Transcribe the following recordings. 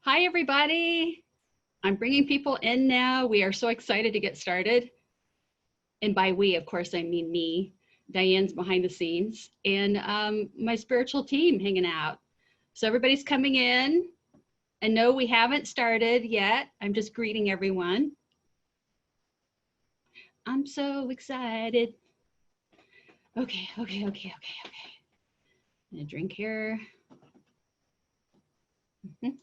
Hi, everybody. I'm bringing people in now. We are so excited to get started. And by we, of course, I mean me. Diane's behind the scenes and my spiritual team hanging out. So everybody's coming in. And no, we haven't started yet. I'm just greeting everyone. I'm so excited. Okay. I'm gonna drink here. Okay,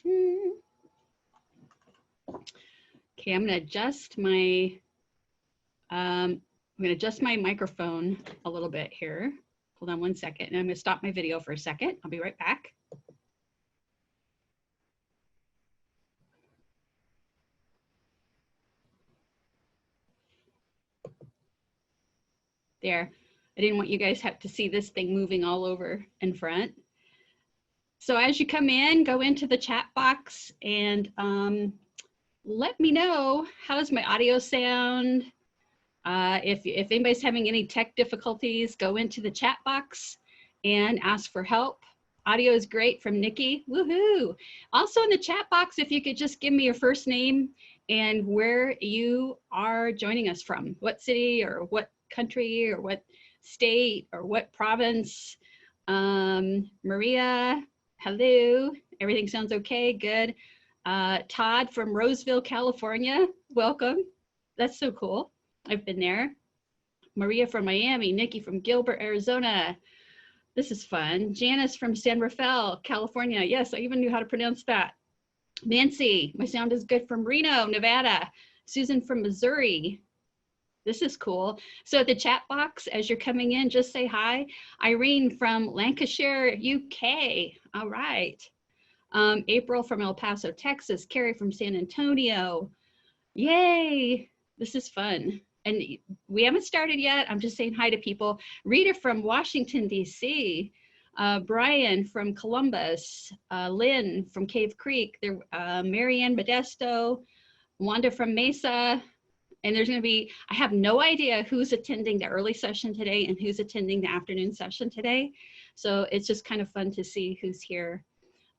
I'm gonna adjust my microphone a little bit here. Hold on one second, and I'm gonna stop my video for a second. I'll be right back. There, I didn't want you guys have to see this thing moving all over in front. So as you come in, go into the chat box and let me know, how does my audio sound? If anybody's having any tech difficulties, go into the chat box and ask for help. Audio is great from Nikki, woohoo. Also in the chat box, if you could just give me your first name and where you are joining us from, what city or what country or what state or what province. Maria, hello, everything sounds okay, good. Todd from Roseville, California, welcome. That's so cool. I've been there. Maria from Miami, Nikki from Gilbert, Arizona. This is fun. Janice from San Rafael, California. Yes, I even knew how to pronounce that. Nancy, my sound is good, from Reno, Nevada. Susan from Missouri. This is cool. So at the chat box, as you're coming in, just say hi. Irene from Lancashire, UK. All right. April from El Paso, Texas. Carrie from San Antonio. Yay. This is fun. And we haven't started yet. I'm just saying hi to people. Rita from Washington, D.C. Brian from Columbus. Lynn from Cave Creek. Marianne Modesto. Wanda from Mesa. And there's going to be, I have no idea who's attending the early session today and who's attending the afternoon session today. So it's just kind of fun to see who's here.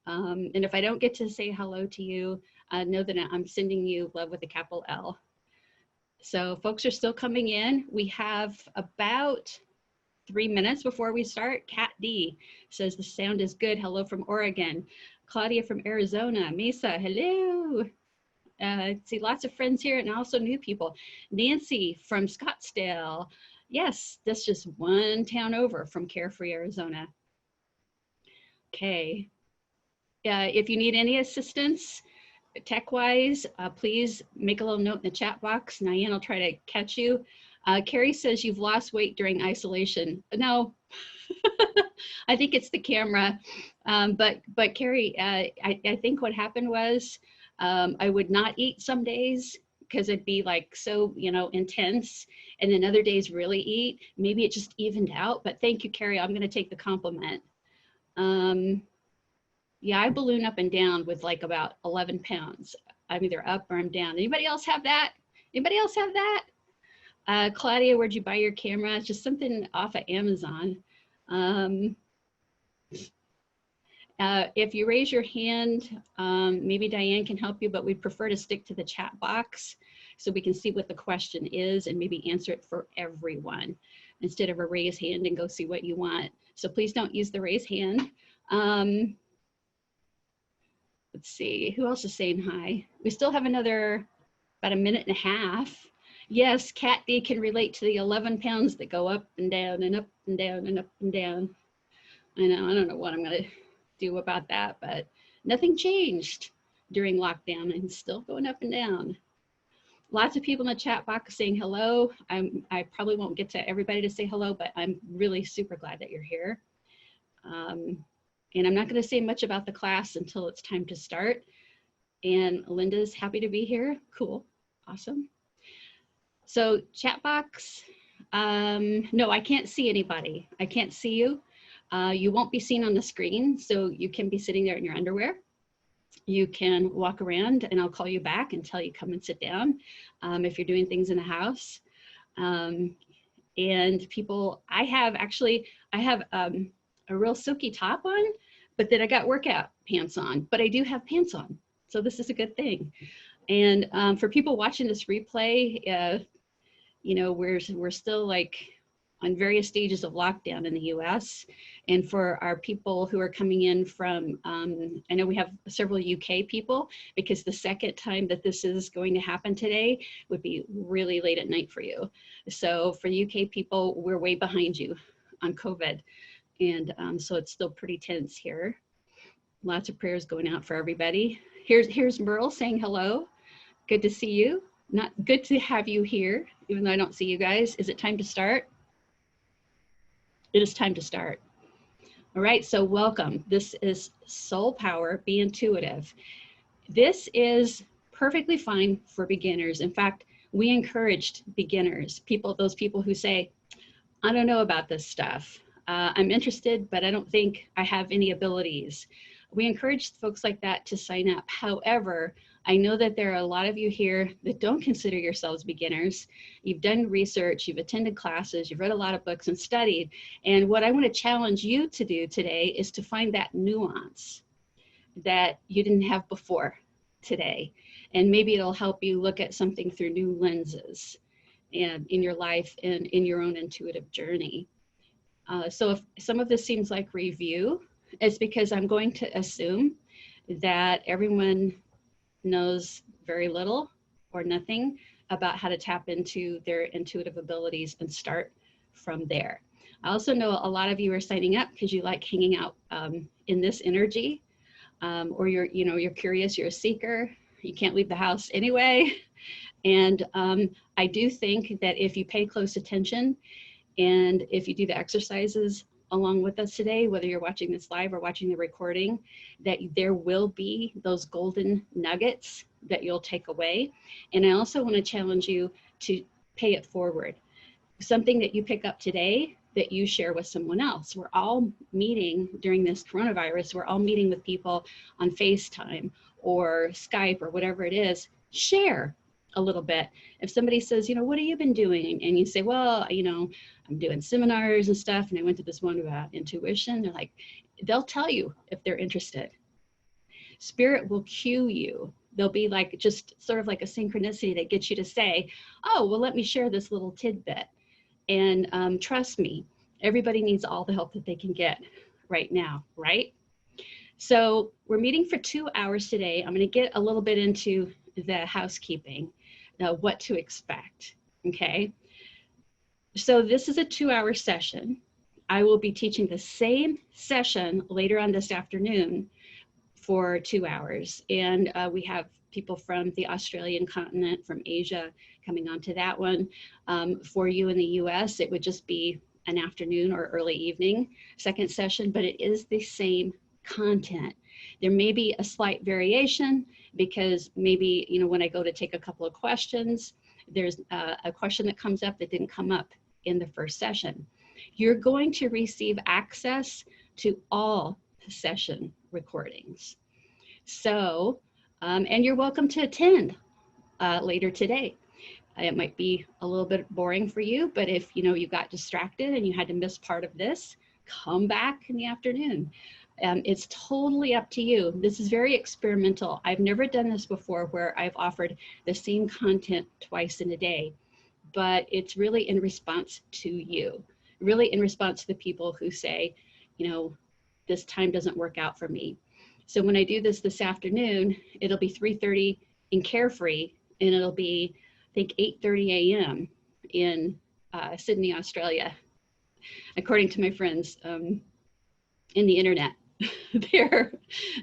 And if I don't get to say hello to you, know that I'm sending you love with a capital L. So folks are still coming in. We have about 3 minutes before we start. Kat D says the sound is good. Hello from Oregon. Claudia from Arizona. Mesa, hello. See lots of friends here and also new people. Nancy from Scottsdale. Yes, that's just one town over from Carefree, Arizona. Okay. If you need any assistance tech-wise, please make a little note in the chat box. Diane will try to catch you. Carrie says you've lost weight during isolation. No, I think it's the camera. But Carrie, I think what happened was I would not eat some days because it'd be like so, intense, and then other days really eat. Maybe it just evened out, but thank you, Carrie. I'm going to take the compliment. Yeah, I balloon up and down with like about 11 pounds. I'm either up or I'm down. Anybody else have that? Anybody else have that? Claudia, where'd you buy your camera? It's just something off of Amazon. If you raise your hand, maybe Diane can help you, but we'd prefer to stick to the chat box so we can see what the question is and maybe answer it for everyone instead of a raise hand and go see what you want. So please don't use the raise hand. Let's see, who else is saying hi? We still have about a minute and a half. Yes, Kat D can relate to the 11 pounds that go up and down and up and down and up and down. I don't know what I'm gonna do about that, but nothing changed during lockdown. I'm still going up and down. Lots of people in the chat box saying hello. I probably won't get to everybody to say hello, but I'm really super glad that you're here. And I'm not going to say much about the class until it's time to start. And Linda's happy to be here. Cool. Awesome. So chat box. No, I can't see anybody. I can't see you. You won't be seen on the screen, so you can be sitting there in your underwear. You can walk around and I'll call you back until you come and sit down if you're doing things in the house. And people, I have a real silky top on, but then I got workout pants on, but I do have pants on. So this is a good thing. And for people watching this replay, you know, we're still like on various stages of lockdown in the US. And for our people who are coming in from, I know we have several UK people, because the second time that this is going to happen today would be really late at night for you. So for UK people, we're way behind you on COVID. And so it's still pretty tense here. Lots of prayers going out for everybody. Here's Merle saying hello. Good to see you. Not good to have you here, even though I don't see you guys. Is it time to start? It is time to start. All right, so welcome. This is Soul Power, Be Intuitive. This is perfectly fine for beginners. In fact, we encouraged beginners, those people who say, I don't know about this stuff. I'm interested, but I don't think I have any abilities. We encourage folks like that to sign up. However, I know that there are a lot of you here that don't consider yourselves beginners. You've done research, you've attended classes, you've read a lot of books and studied. And what I want to challenge you to do today is to find that nuance that you didn't have before today. And maybe it'll help you look at something through new lenses and in your life and in your own intuitive journey. So if some of this seems like review, it's because I'm going to assume that everyone knows very little or nothing about how to tap into their intuitive abilities and start from there. I also know a lot of you are signing up because you like hanging out in this energy, or you're curious, you're a seeker, you can't leave the house anyway. And I do think that if you pay close attention and if you do the exercises along with us today, whether you're watching this live or watching the recording, that there will be those golden nuggets that you'll take away. And I also want to challenge you to pay it forward. Something that you pick up today that you share with someone else. We're all meeting during this coronavirus. We're all meeting with people on FaceTime or Skype or whatever it is. Share a little bit. If somebody says, what have you been doing? And you say, well, I'm doing seminars and stuff, and I went to this one about intuition. They'll tell you if they're interested. Spirit will cue you. There'll be just sort of like a synchronicity that gets you to say, oh, well, let me share this little tidbit. And trust me, everybody needs all the help that they can get right now, right? So we're meeting for 2 hours today. I'm going to get a little bit into the housekeeping, what to expect, okay? So this is a 2-hour session. I will be teaching the same session later on this afternoon for 2 hours. And we have people from the Australian continent, from Asia, coming onto that one. For you in the US, it would just be an afternoon or early evening second session, but it is the same content. There may be a slight variation because maybe, when I go to take a couple of questions, there's a question that comes up that didn't come up in the first session. You're going to receive access to all session recordings. So, and you're welcome to attend later today. It might be a little bit boring for you, but if you got distracted and you had to miss part of this, come back in the afternoon. It's totally up to you. This is very experimental. I've never done this before where I've offered the same content twice in a day, but it's really in response to you, really in response to the people who say, this time doesn't work out for me. So when I do this afternoon, it'll be 3:30 in Carefree, and it'll be, I think, 8:30 a.m. in Sydney, Australia, according to my friends in the internet there.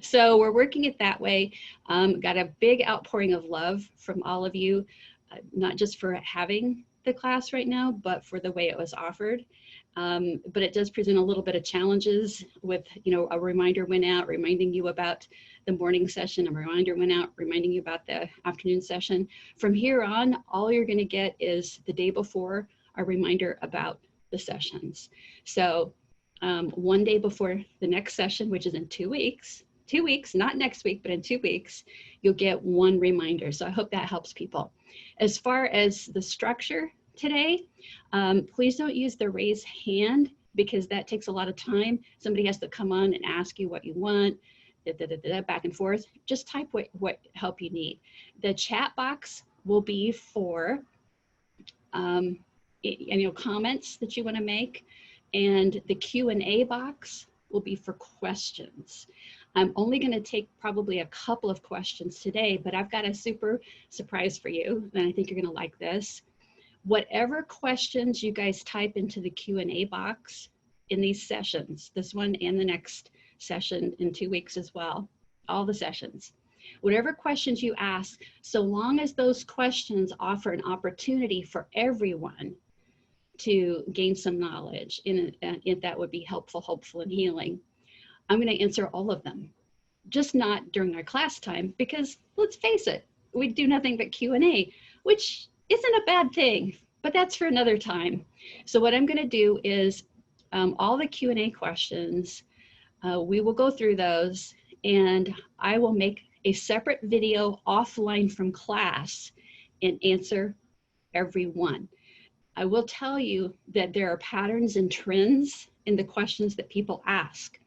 So we're working it that way. Got a big outpouring of love from all of you, not just for having the class right now, but for the way it was offered. But it does present a little bit of challenges with, a reminder went out reminding you about the morning session, a reminder went out reminding you about the afternoon session. From here on, all you're going to get is the day before a reminder about the sessions. So one day before the next session, which is in 2 weeks, not next week, but in 2 weeks, you'll get one reminder. So I hope that helps people. As far as the structure today, please don't use the raise hand because that takes a lot of time. Somebody has to come on and ask you what you want. back and forth. Just type what help you need. The chat box will be for comments that you want to make, and the Q&A box will be for questions. I'm only going to take probably a couple of questions today, but I've got a super surprise for you, and I think you're going to like this. Whatever questions you guys type into the Q&A box in these sessions, this one and the next session in 2 weeks as well, all the sessions, whatever questions you ask, so long as those questions offer an opportunity for everyone to gain some knowledge, if that would be helpful, hopeful, and healing, I'm going to answer all of them. Just not during our class time, because let's face it, we do nothing but Q&A, which isn't a bad thing, but that's for another time. So what I'm going to do is all the Q&A questions, we will go through those, and I will make a separate video offline from class and answer every one. I will tell you that there are patterns and trends in the questions that people ask.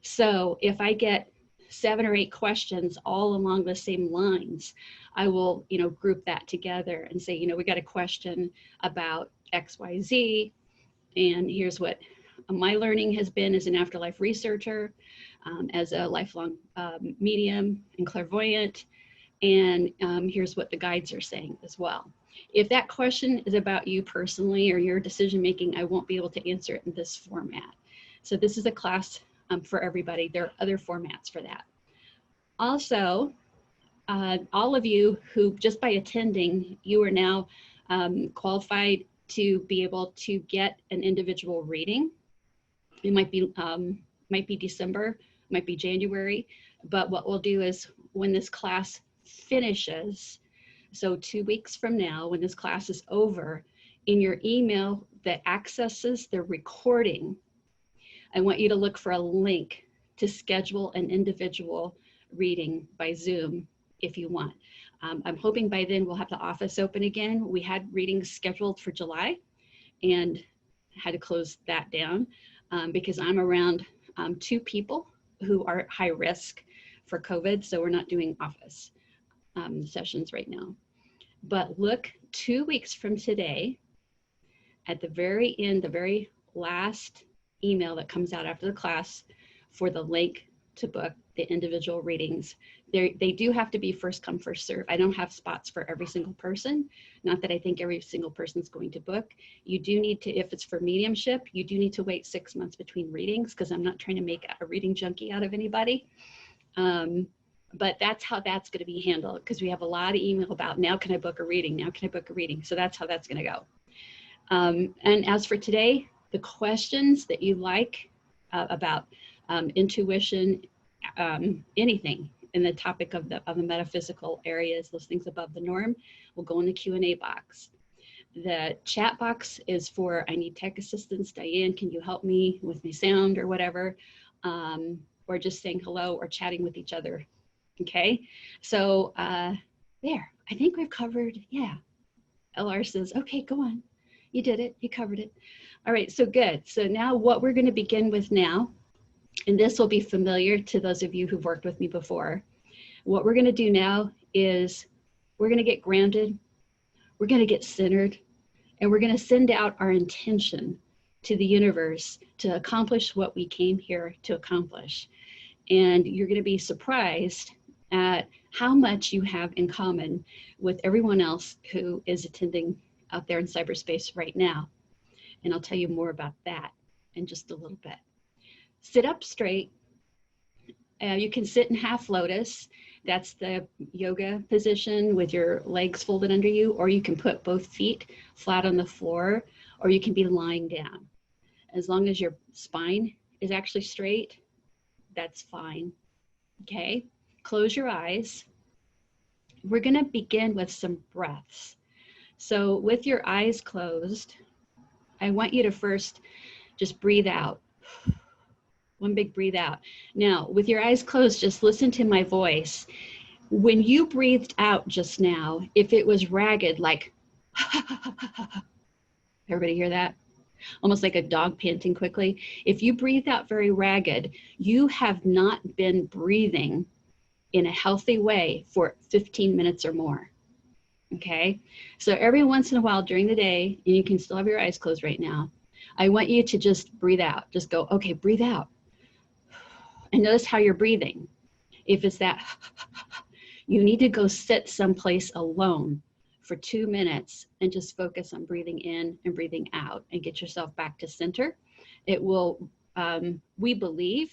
So if I get 7 or 8 questions all along the same lines, I will, group that together and say, we got a question about XYZ, and here's what my learning has been as an afterlife researcher, as a lifelong medium and clairvoyant, and here's what the guides are saying as well. If that question is about you personally or your decision making, I won't be able to answer it in this format. So this is a class for everybody. There are other formats for that. Also, all of you who, just by attending, you are now qualified to be able to get an individual reading. It might be December, might be January, but what we'll do is when this class finishes, so 2 weeks from now, when this class is over, in your email that accesses the recording, I want you to look for a link to schedule an individual reading by Zoom if you want. I'm hoping by then we'll have the office open again. We had readings scheduled for July and had to close that down because I'm around 2 people who are high risk for COVID, so we're not doing office sessions right now. But look 2 weeks from today, at the very end, the very last email that comes out after the class, for the link to book the individual readings. They do have to be first come, first serve. I don't have spots for every single person. Not that I think every single person's going to book. You do need to, if it's for mediumship, you do need to wait 6 months between readings, because I'm not trying to make a reading junkie out of anybody. But that's how that's going to be handled, because we have a lot of email about, now can I book a reading? Now can I book a reading? So that's how that's going to go. And as for today, the questions that you like about intuition, anything in the topic of the metaphysical areas, those things above the norm, will go in the Q&A box. The chat box is for, I need tech assistance. Diane, can you help me with my sound or whatever? Or just saying hello or chatting with each other. Okay, so there, I think we've covered, yeah. LR says, okay, go on. You did it, you covered it. All right, so good. So now what we're gonna begin with now, and this will be familiar to those of you who've worked with me before. What we're gonna do now is we're gonna get grounded, we're gonna get centered, and we're gonna send out our intention to the universe to accomplish what we came here to accomplish. And you're gonna be surprised at how much you have in common with everyone else who is attending out there in cyberspace right now. And I'll tell you more about that in just a little bit. Sit up straight. You can sit in half lotus. That's the yoga position with your legs folded under you, or you can put both feet flat on the floor, or you can be lying down. As long as your spine is actually straight, that's fine. Okay, close your eyes. We're gonna begin with some breaths. So with your eyes closed, I want you to first just breathe out. One big breathe out. Now, with your eyes closed, just listen to my voice. When you breathed out just now, if it was ragged, like, everybody hear that? almost like a dog panting quickly. If you breathe out very ragged, you have not been breathing in a healthy way for 15 minutes or more. Okay, so every once in a while during the day, and you can still have your eyes closed right now, I want you to just breathe out. Just go, okay, breathe out. And notice how you're breathing. If it's that, you need to go sit someplace alone for 2 minutes and just focus on breathing in and breathing out and get yourself back to center. It will, we believe,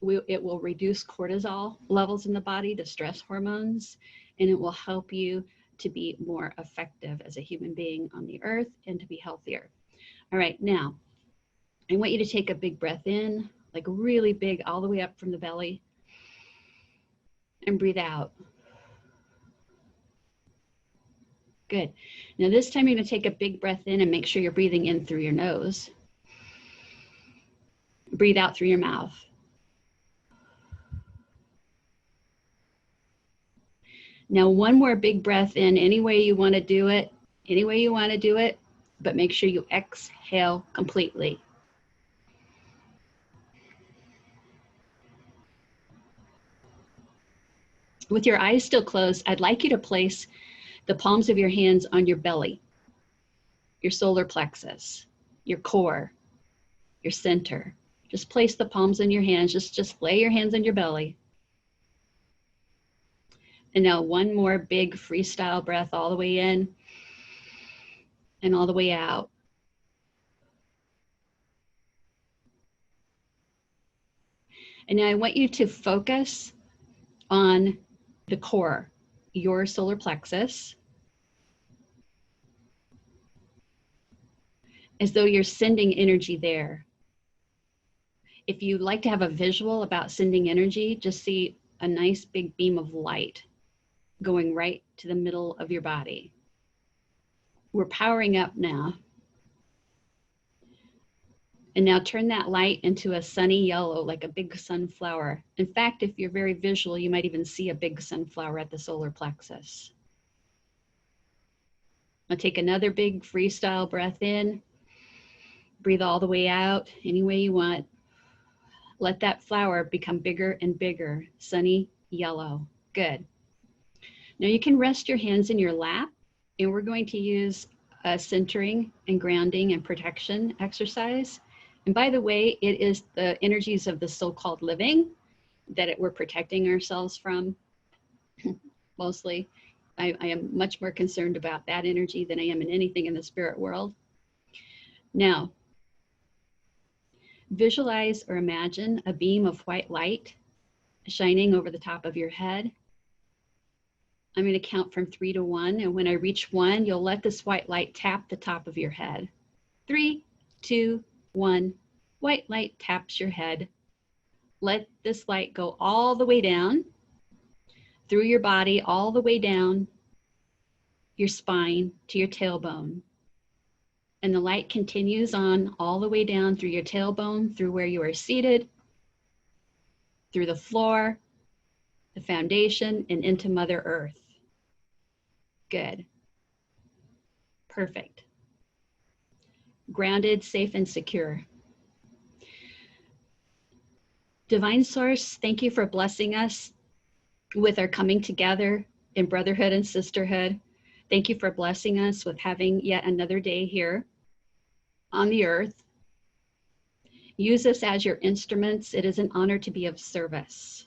it will reduce cortisol levels in the body, the stress hormones, and it will help you to be more effective as a human being on the earth and to be healthier. All right, now, I want you to take a big breath in, like really big, all the way up from the belly, and breathe out. Good. Now this time you're going to take a big breath in and make sure you're breathing in through your nose. Breathe out through your mouth. Now one more big breath in, any way you want to do it, but make sure you exhale completely. With your eyes still closed, I'd like you to place the palms of your hands on your belly, your solar plexus, your core, your center. Just place the palms in your hands. Just lay your hands on your belly. And now one more big freestyle breath all the way in and all the way out. And now I want you to focus on the core, your solar plexus, as though you're sending energy there. If you like to have a visual about sending energy, just see a nice big beam of light going right to the middle of your body. We're powering up now. And now turn that light into a sunny yellow, like a big sunflower. In fact, if you're very visual, you might even see a big sunflower at the solar plexus. Now take another big freestyle breath in. Breathe all the way out, any way you want. Let that flower become bigger and bigger, sunny yellow. Good. Now you can rest your hands in your lap, and we're going to use a centering and grounding and protection exercise. And by the way, it is the energies of the so-called living that we're protecting ourselves from, mostly. I am much more concerned about that energy than I am in anything in the spirit world. Now, visualize or imagine a beam of white light shining over the top of your head. I'm going to count from 3 to 1, and when I reach 1, you'll let this white light tap the top of your head. 3, 2, 1. White light taps your head. Let this light go all the way down through your body, all the way down your spine to your tailbone. And the light continues on all the way down through your tailbone, through where you are seated, through the floor, the foundation, and into Mother Earth. Good. Perfect. Grounded, safe, and secure. Divine Source, thank you for blessing us with our coming together in brotherhood and sisterhood. Thank you for blessing us with having yet another day here on the earth. Use us as your instruments. It is an honor to be of service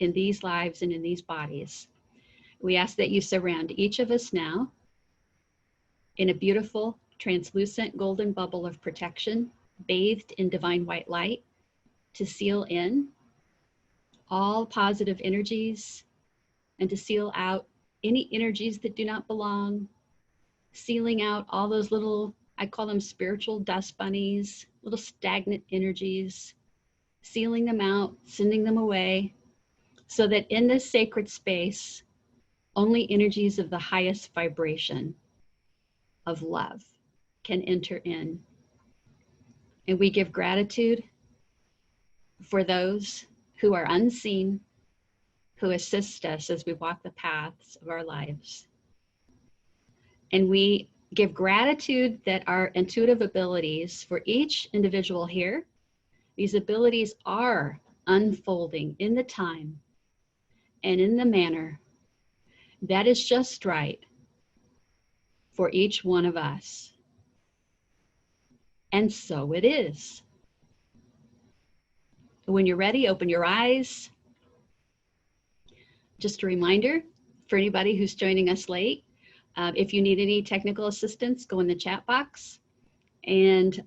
in these lives and in these bodies. We ask that you surround each of us now in a beautiful, translucent golden bubble of protection, bathed in divine white light, to seal in all positive energies and to seal out any energies that do not belong, sealing out all those little, I call them spiritual dust bunnies, little stagnant energies, sealing them out, sending them away, so that in this sacred space, only energies of the highest vibration of love can enter in. And we give gratitude for those who are unseen, who assist us as we walk the paths of our lives. And we give gratitude that our intuitive abilities for each individual here, these abilities are unfolding in the time and in the manner that is just right for each one of us. And so it is. When you're ready, open your eyes. Just a reminder for anybody who's joining us late, if you need any technical assistance, go in the chat box. And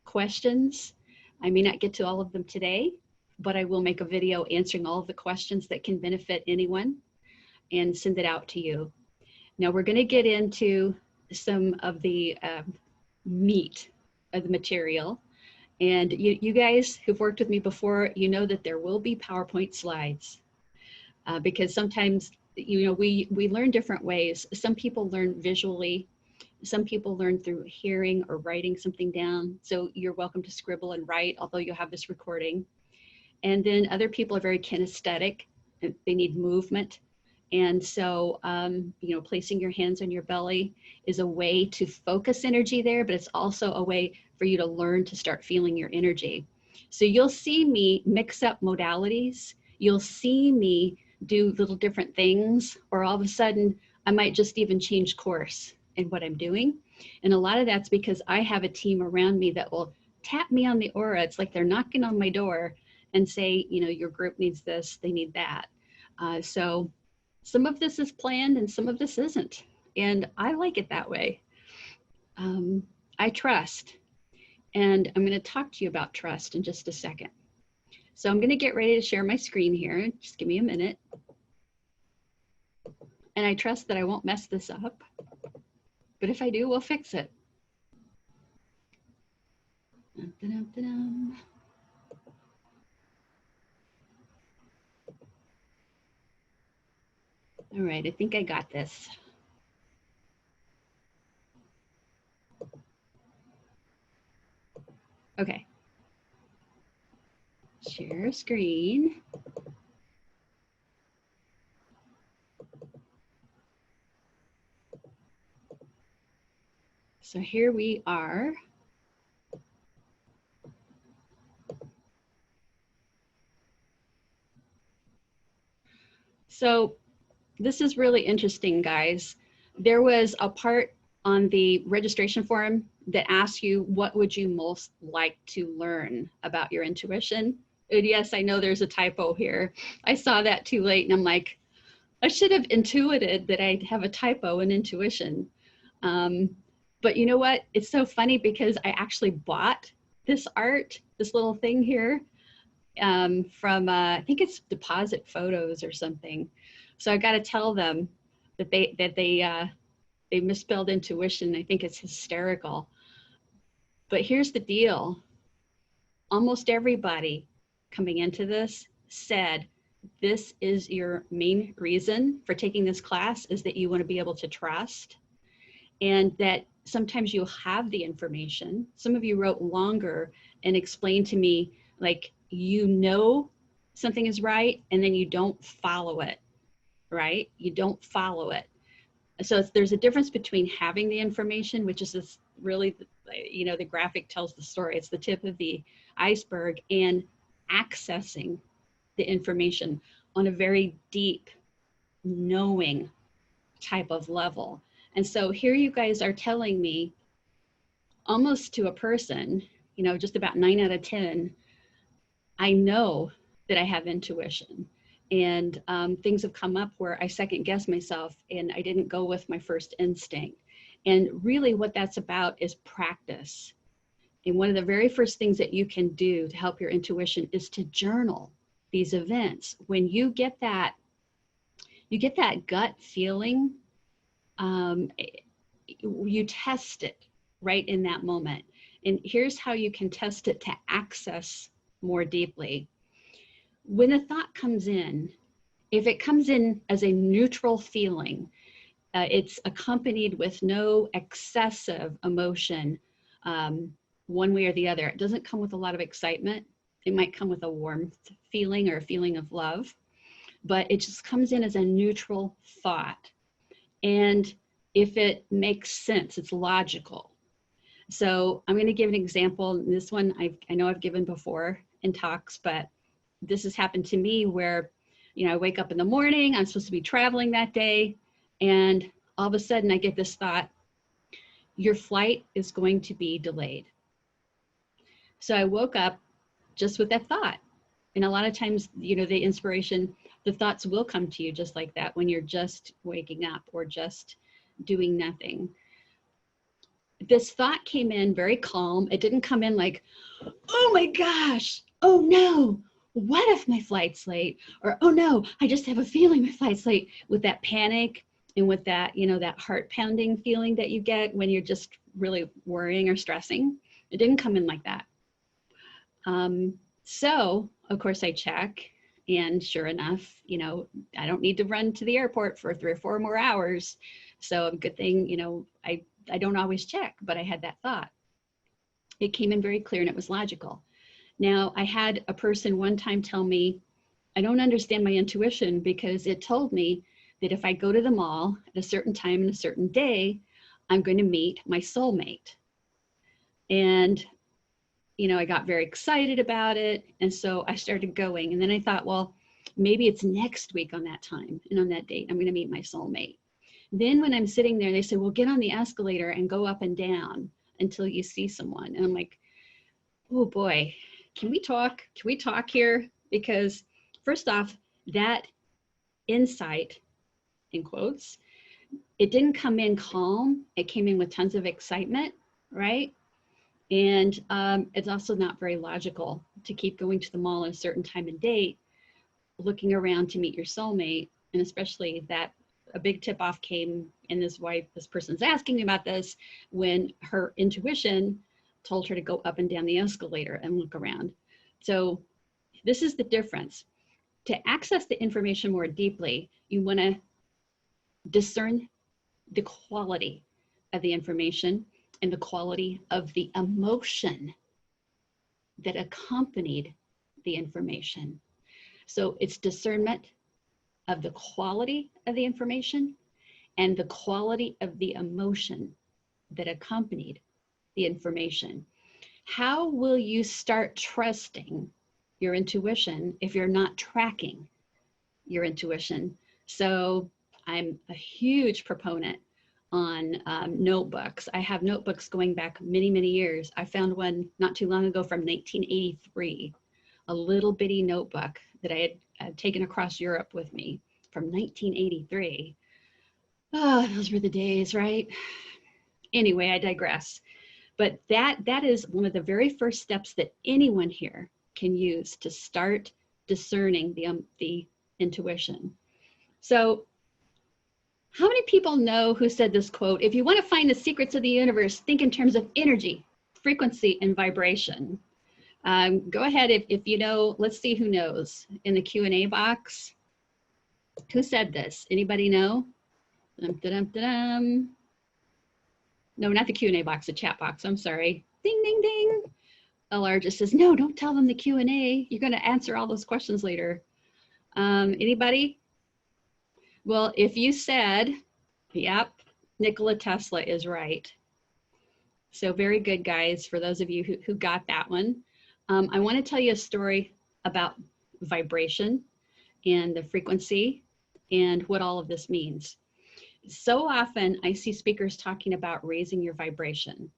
questions, I may not get to all of them today, but I will make a video answering all of the questions that can benefit anyone and send it out to you. Now we're going to get into some of the meat of the material. And you guys who've worked with me before, you know that there will be PowerPoint slides because sometimes, you know, we learn different ways. Some people learn visually. Some people learn through hearing or writing something down. So you're welcome to scribble and write, although you'll have this recording. And then other people are very kinesthetic. They need movement. And so, you know, placing your hands on your belly is a way to focus energy there, but it's also a way for you to learn to start feeling your energy. So you'll see me mix up modalities. You'll see me do little different things, or all of a sudden I might just even change course in what I'm doing. And a lot of that's because I have a team around me that will tap me on the aura. It's like they're knocking on my door and say, you know, your group needs this, they need that. So some of this is planned and some of this isn't. And I like it that way. I trust. And I'm going to talk to you about trust in just a second. So I'm going to get ready to share my screen here. Just give me a minute. And I trust that I won't mess this up. But if I do, we'll fix it. Dun-dun-dun-dun. All right, I think I got this. Okay. Share screen. So here we are. So this is really interesting, guys. There was a part on the registration form that asks you, what would you most like to learn about your intuition? And yes, I know there's a typo here. I saw that too late and I'm like, I should have intuited that I'd have a typo in intuition. But you know what? It's so funny because I actually bought this art, this little thing here from, I think it's Deposit Photos or something. So I got to tell them that they misspelled intuition. I think it's hysterical. But here's the deal. Almost everybody coming into this said, this is your main reason for taking this class is that you want to be able to trust, and that sometimes you'll have the information. Some of you wrote longer and explained to me, like, you know something is right and then you don't follow it, right? You don't follow it. So there's a difference between having the information, which is this really, you know, the graphic tells the story. It's the tip of the iceberg, and accessing the information on a very deep, knowing type of level. And so here you guys are telling me almost to a person, you know, just about 9 out of 10, I know that I have intuition. And things have come up where I second guess myself and I didn't go with my first instinct. And really what that's about is practice. And one of the very first things that you can do to help your intuition is to journal these events. When you get that gut feeling, you test it right in that moment. And here's how you can test it to access more deeply. When a thought comes in, if it comes in as a neutral feeling, it's accompanied with no excessive emotion, one way or the other. It doesn't come with a lot of excitement. It might come with a warmth feeling or a feeling of love, but it just comes in as a neutral thought. And if it makes sense, it's logical. So I'm going to give an example. This one I know I've given before in talks, but this has happened to me where, you know, I wake up in the morning, I'm supposed to be traveling that day, and all of a sudden I get this thought, your flight is going to be delayed. So I woke up just with that thought. And a lot of times, you know, the inspiration, the thoughts will come to you just like that when you're just waking up or just doing nothing. This thought came in very calm. It didn't come in like, oh my gosh, oh no, what if my flight's late? Or, oh no, I just have a feeling my flight's late, with that panic and with that, you know, that heart pounding feeling that you get when you're just really worrying or stressing. It didn't come in like that. So of course I check, and sure enough, you know, I don't need to run to the airport for 3 or 4 more hours. So a good thing, you know, I don't always check, but I had that thought. It came in very clear and it was logical. Now, I had a person one time tell me, I don't understand my intuition, because it told me that if I go to the mall at a certain time and a certain day, I'm going to meet my soulmate. And, you know, I got very excited about it. And so I started going. And then I thought, well, maybe it's next week on that time and on that date, I'm going to meet my soulmate. Then when I'm sitting there, they say, well, get on the escalator and go up and down until you see someone. And I'm like, oh boy, can we talk? Can we talk here? Because first off, that insight, in quotes, it didn't come in calm. It came in with tons of excitement, right? And it's also not very logical to keep going to the mall at a certain time and date, looking around to meet your soulmate. And especially that a big tip off came, and this person's asking me about this, when her intuition told her to go up and down the escalator and look around. So this is the difference. To access the information more deeply, you want to discern the quality of the information and the quality of the emotion that accompanied the information. So it's discernment of the quality of the information and the quality of the emotion that accompanied the information. How will you start trusting your intuition if you're not tracking your intuition? So I'm a huge proponent on notebooks. I have notebooks going back many, many years. I found one not too long ago from 1983, a little bitty notebook that I had taken across Europe with me from 1983. Oh, those were the days, right? Anyway, I digress. But that is one of the very first steps that anyone here can use to start discerning the intuition. So how many people know who said this quote? If you want to find the secrets of the universe, think in terms of energy, frequency, and vibration. Go ahead if you know. Let's see who knows in the Q&A box. Who said this? Anybody know? Dum, dum, dum. No, not the Q&A box, the chat box. I'm sorry. Ding, ding, ding. LR just says, no, don't tell them the Q&A. You're going to answer all those questions later. Anybody? Well, if you said, yep, Nikola Tesla is right. So very good, guys, for those of you who got that one. I want to tell you a story about vibration and the frequency and what all of this means. So often I see speakers talking about raising your vibration,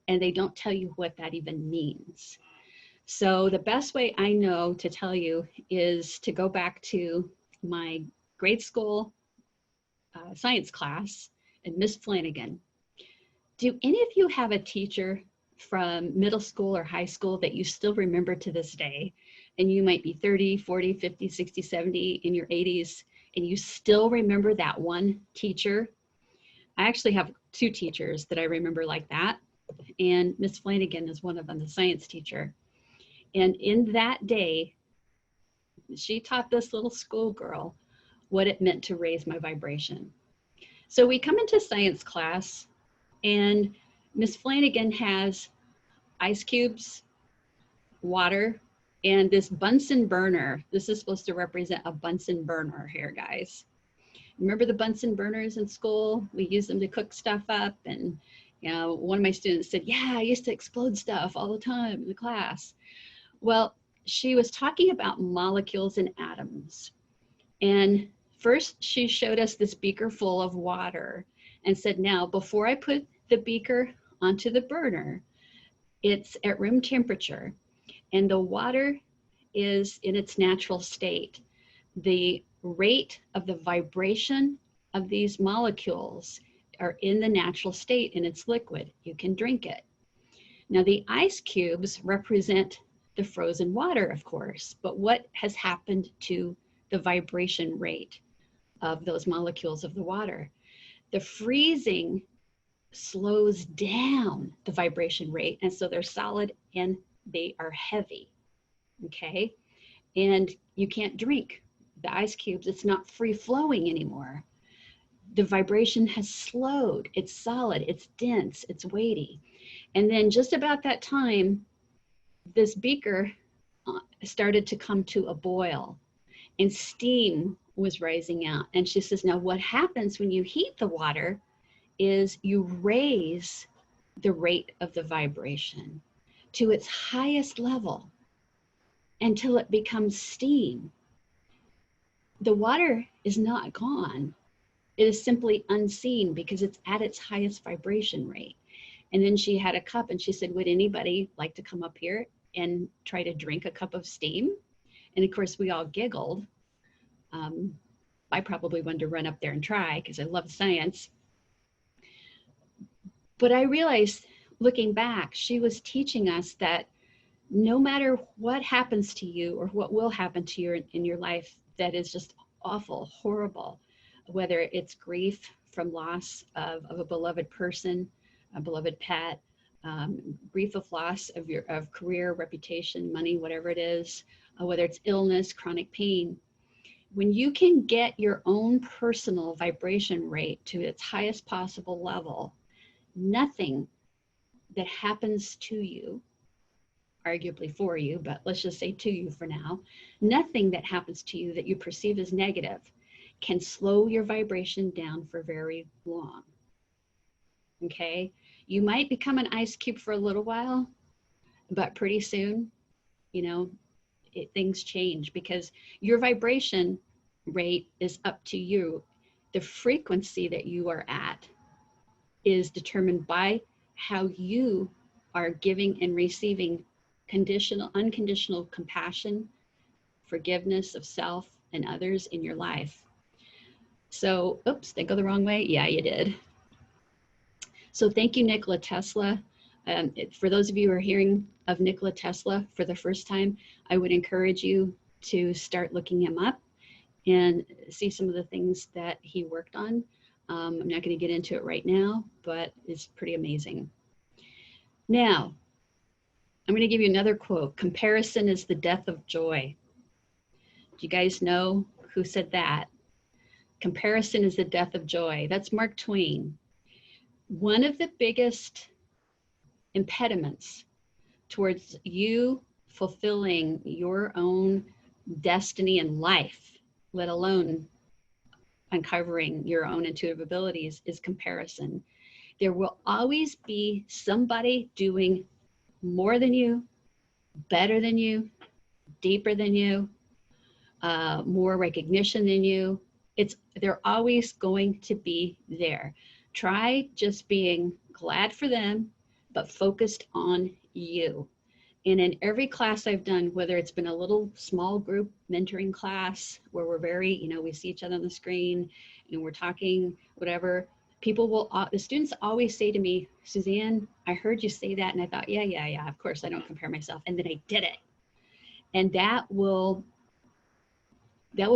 and they don't tell you what that even means. So the best way I know to tell you is to go back to my grade school science class and Miss Flanagan. Do any of you have a teacher from middle school or high school that you still remember to this day? And you might be 30, 40, 50, 60, 70, in your 80s, and you still remember that one teacher? I actually have 2 teachers that I remember like that. And Miss Flanagan is one of them, the science teacher. And in that day, she taught this little schoolgirl what it meant to raise my vibration. So we come into science class, and Miss Flanagan has ice cubes, water, and this Bunsen burner. This is supposed to represent a Bunsen burner here, guys. remember the Bunsen burners in school? We used them to cook stuff up. And, you know, one of my students said, yeah, I used to explode stuff all the time in the class. Well, she was talking about molecules and atoms. And first she showed us this beaker full of water and said, now, before I put the beaker onto the burner, it's at room temperature and the water is in its natural state. The rate of the vibration of these molecules are in the natural state and it's liquid. You can drink it. Now the ice cubes represent the frozen water, of course, but what has happened to the vibration rate of those molecules of the water? The freezing slows down the vibration rate, and so they're solid and they are heavy, okay? And you can't drink the ice cubes. It's not free flowing anymore. The vibration has slowed. It's solid, it's dense, it's weighty. And then just about that time, this beaker started to come to a boil and steam was rising out. And she says, now what happens when you heat the water is you raise the rate of the vibration to its highest level until it becomes steam. The water is not gone. It is simply unseen because it's at its highest vibration rate. And then she had a cup and she said, would anybody like to come up here and try to drink a cup of steam? And of course, we all giggled. I probably wanted to run up there and try because I love science. But I realized, looking back, she was teaching us that no matter what happens to you or what will happen to you in your life that is just awful, horrible, whether it's grief from loss of a beloved person, a beloved pet, grief of loss of career, reputation, money, whatever it is, whether it's illness, chronic pain, when you can get your own personal vibration rate to its highest possible level, nothing that happens to you, arguably for you, but let's just say to you for now, nothing that happens to you that you perceive as negative can slow your vibration down for very long. Okay? You might become an ice cube for a little while, but pretty soon, you know, things change because your vibration rate is up to you. The frequency that you are at is determined by how you are giving and receiving unconditional compassion, forgiveness of self and others in your life. So, oops, did I go the wrong way? Yeah, you did. So thank you, Nikola Tesla. For those of you who are hearing of Nikola Tesla for the first time, I would encourage you to start looking him up and see some of the things that he worked on. I'm not going to get into it right now, but it's pretty amazing. Now, I'm going to give you another quote. Comparison is the death of joy. Do you guys know who said that? Comparison is the death of joy. That's Mark Twain. One of the biggest impediments towards you fulfilling your own destiny in life, let alone uncovering your own intuitive abilities, is comparison. There will always be somebody doing more than you, better than you, deeper than you, more recognition than you. They're always going to be there. Try just being glad for them, but focused on you. And in every class I've done, whether it's been a little small group mentoring class where we're very, we see each other on the screen and we're talking, whatever, the students always say to me, Suzanne, I heard you say that. And I thought, yeah, of course I don't compare myself. And then I did it. And that will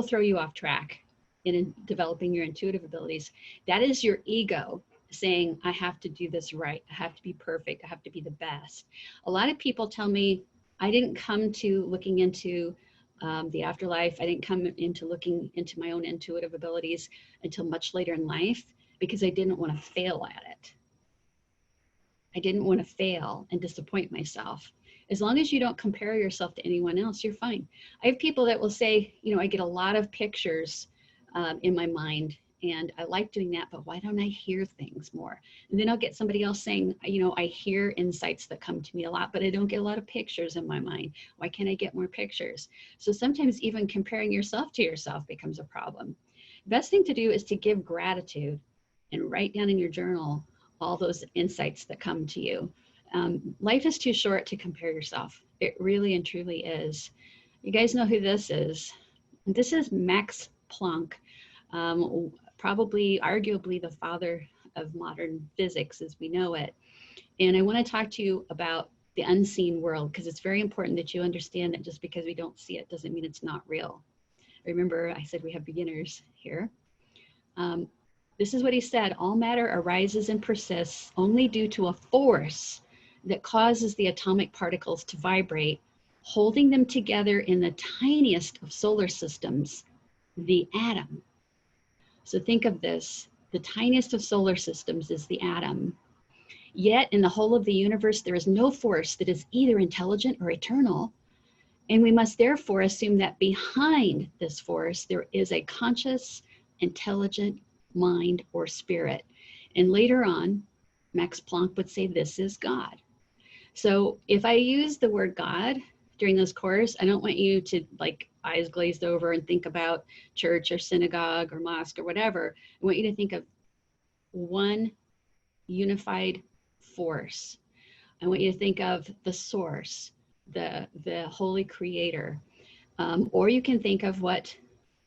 throw you off track in developing your intuitive abilities. That is your ego saying, I have to do this right. I have to be perfect. I have to be the best. A lot of people tell me, I didn't come to looking into the afterlife. I didn't come into looking into my own intuitive abilities until much later in life because I didn't want to fail at it. I didn't want to fail and disappoint myself. As long as you don't compare yourself to anyone else, you're fine. I have people that will say, I get a lot of pictures in my mind, and I like doing that, but why don't I hear things more? And then I'll get somebody else saying, I hear insights that come to me a lot, but I don't get a lot of pictures in my mind. Why can't I get more pictures? So sometimes even comparing yourself to yourself becomes a problem. Best thing to do is to give gratitude and write down in your journal all those insights that come to you. Life is too short to compare yourself. It really and truly is. You guys know who this is. This is Max Planck, probably arguably the father of modern physics as we know it. And I want to talk to you about the unseen world, because it's very important that you understand that just because we don't see it doesn't mean it's not real. Remember, I said we have beginners here. This is what he said: all matter arises and persists only due to a force that causes the atomic particles to vibrate, holding them together in the tiniest of solar systems, the atom. So think of this: the tiniest of solar systems is the atom. Yet in the whole of the universe, there is no force that is either intelligent or eternal. And we must therefore assume that behind this force, there is a conscious, intelligent mind or spirit. And later on, Max Planck would say this is God. So if I use the word God during this course, I don't want you to like eyes glazed over and think about church or synagogue or mosque or whatever. I want you to think of one unified force. I want you to think of the source, the holy creator. Or you can think of what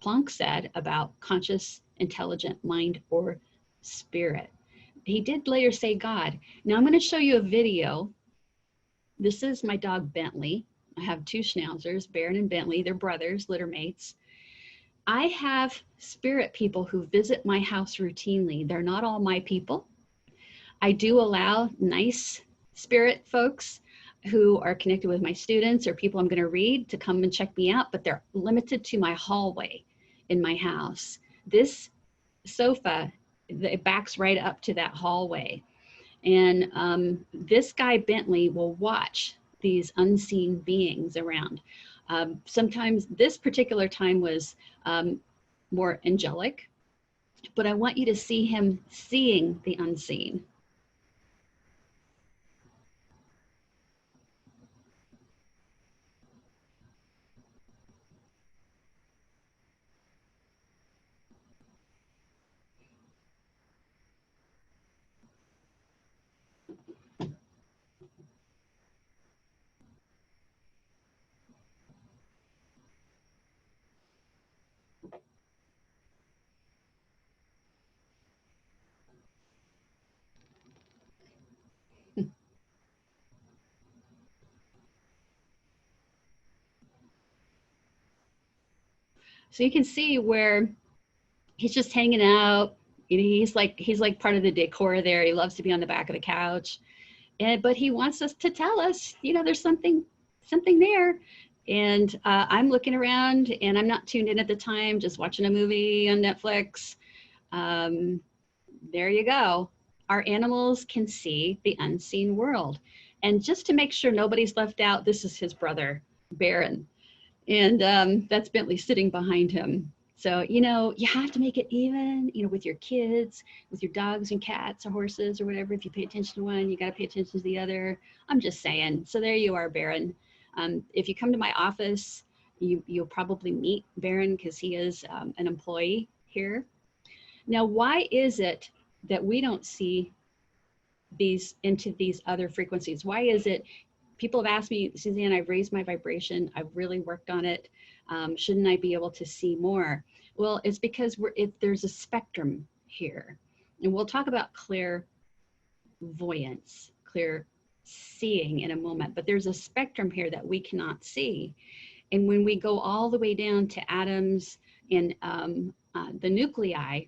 Planck said about conscious, intelligent mind or spirit. He did later say God. Now I'm going to show you a video. This is my dog Bentley. I have two schnauzers, Baron and Bentley. They're brothers, litter mates. I have spirit people who visit my house routinely. They're not all my people. I do allow nice spirit folks who are connected with my students or people I'm going to read to come and check me out, but they're limited to my hallway in my house. This sofa, it backs right up to that hallway. And this guy Bentley will watch these unseen beings around. Sometimes this particular time was more angelic, but I want you to see him seeing the unseen. So you can see where he's just hanging out. He's like part of the decor there. He loves to be on the back of the couch, but he wants us to tell us, there's something there. And I'm looking around, and I'm not tuned in at the time, just watching a movie on Netflix. There you go. Our animals can see the unseen world. And just to make sure nobody's left out, this is his brother, Baron. And that's Bentley sitting behind him. So, you have to make it even, with your kids, with your dogs and cats or horses or whatever. If you pay attention to one, you got to pay attention to the other. I'm just saying. So there you are, Baron. If you come to my office, you'll probably meet Baron because he is an employee here. Now, why is it that we don't see into these other frequencies? Why is it? People have asked me, Suzanne, I've raised my vibration. I've really worked on it. Shouldn't I be able to see more? Well, it's because there's a spectrum here. And we'll talk about clairvoyance, clear seeing in a moment. But there's a spectrum here that we cannot see. And when we go all the way down to atoms and the nuclei,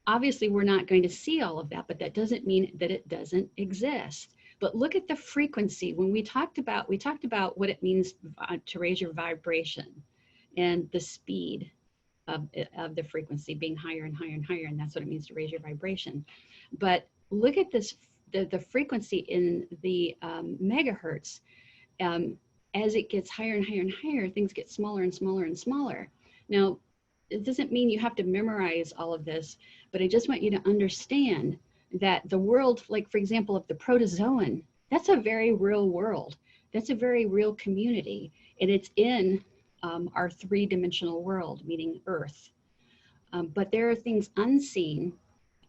obviously we're not going to see all of that, but that doesn't mean that it doesn't exist. But look at the frequency. When we talked about what it means to raise your vibration and the speed of the frequency being higher and higher and higher, and that's what it means to raise your vibration. But look at this, the frequency in the megahertz. As it gets higher and higher and higher, things get smaller and smaller and smaller. Now, it doesn't mean you have to memorize all of this, but I just want you to understand that the world, like for example, of the protozoan, that's a very real world. That's a very real community. And it's in our three-dimensional world, meaning Earth. But there are things unseen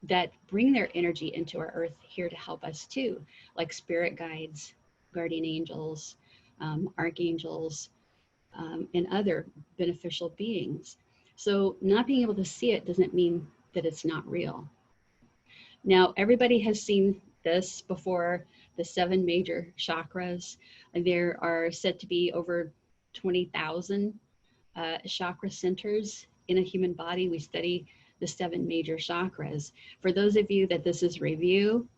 that bring their energy into our Earth here to help us too, like spirit guides, guardian angels, archangels, and other beneficial beings. So not being able to see it doesn't mean that it's not real. Now, everybody has seen this before, the 7 major chakras. There are said to be over 20,000 chakra centers in a human body. We study the 7 major chakras. For those of you that this is review,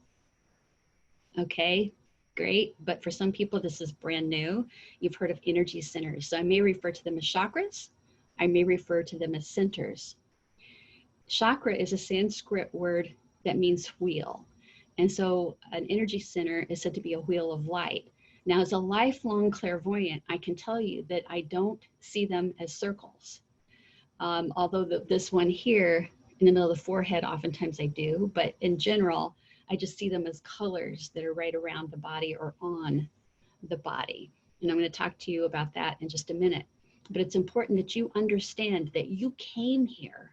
okay, great. But for some people, this is brand new. You've heard of energy centers. So I may refer to them as chakras. I may refer to them as centers. Chakra is a Sanskrit word that means wheel. And so an energy center is said to be a wheel of light. Now, as a lifelong clairvoyant, I can tell you that I don't see them as circles. Although this one here in the middle of the forehead, oftentimes I do, but in general, I just see them as colors that are right around the body or on the body. And I'm going to talk to you about that in just a minute. But it's important that you understand that you came here.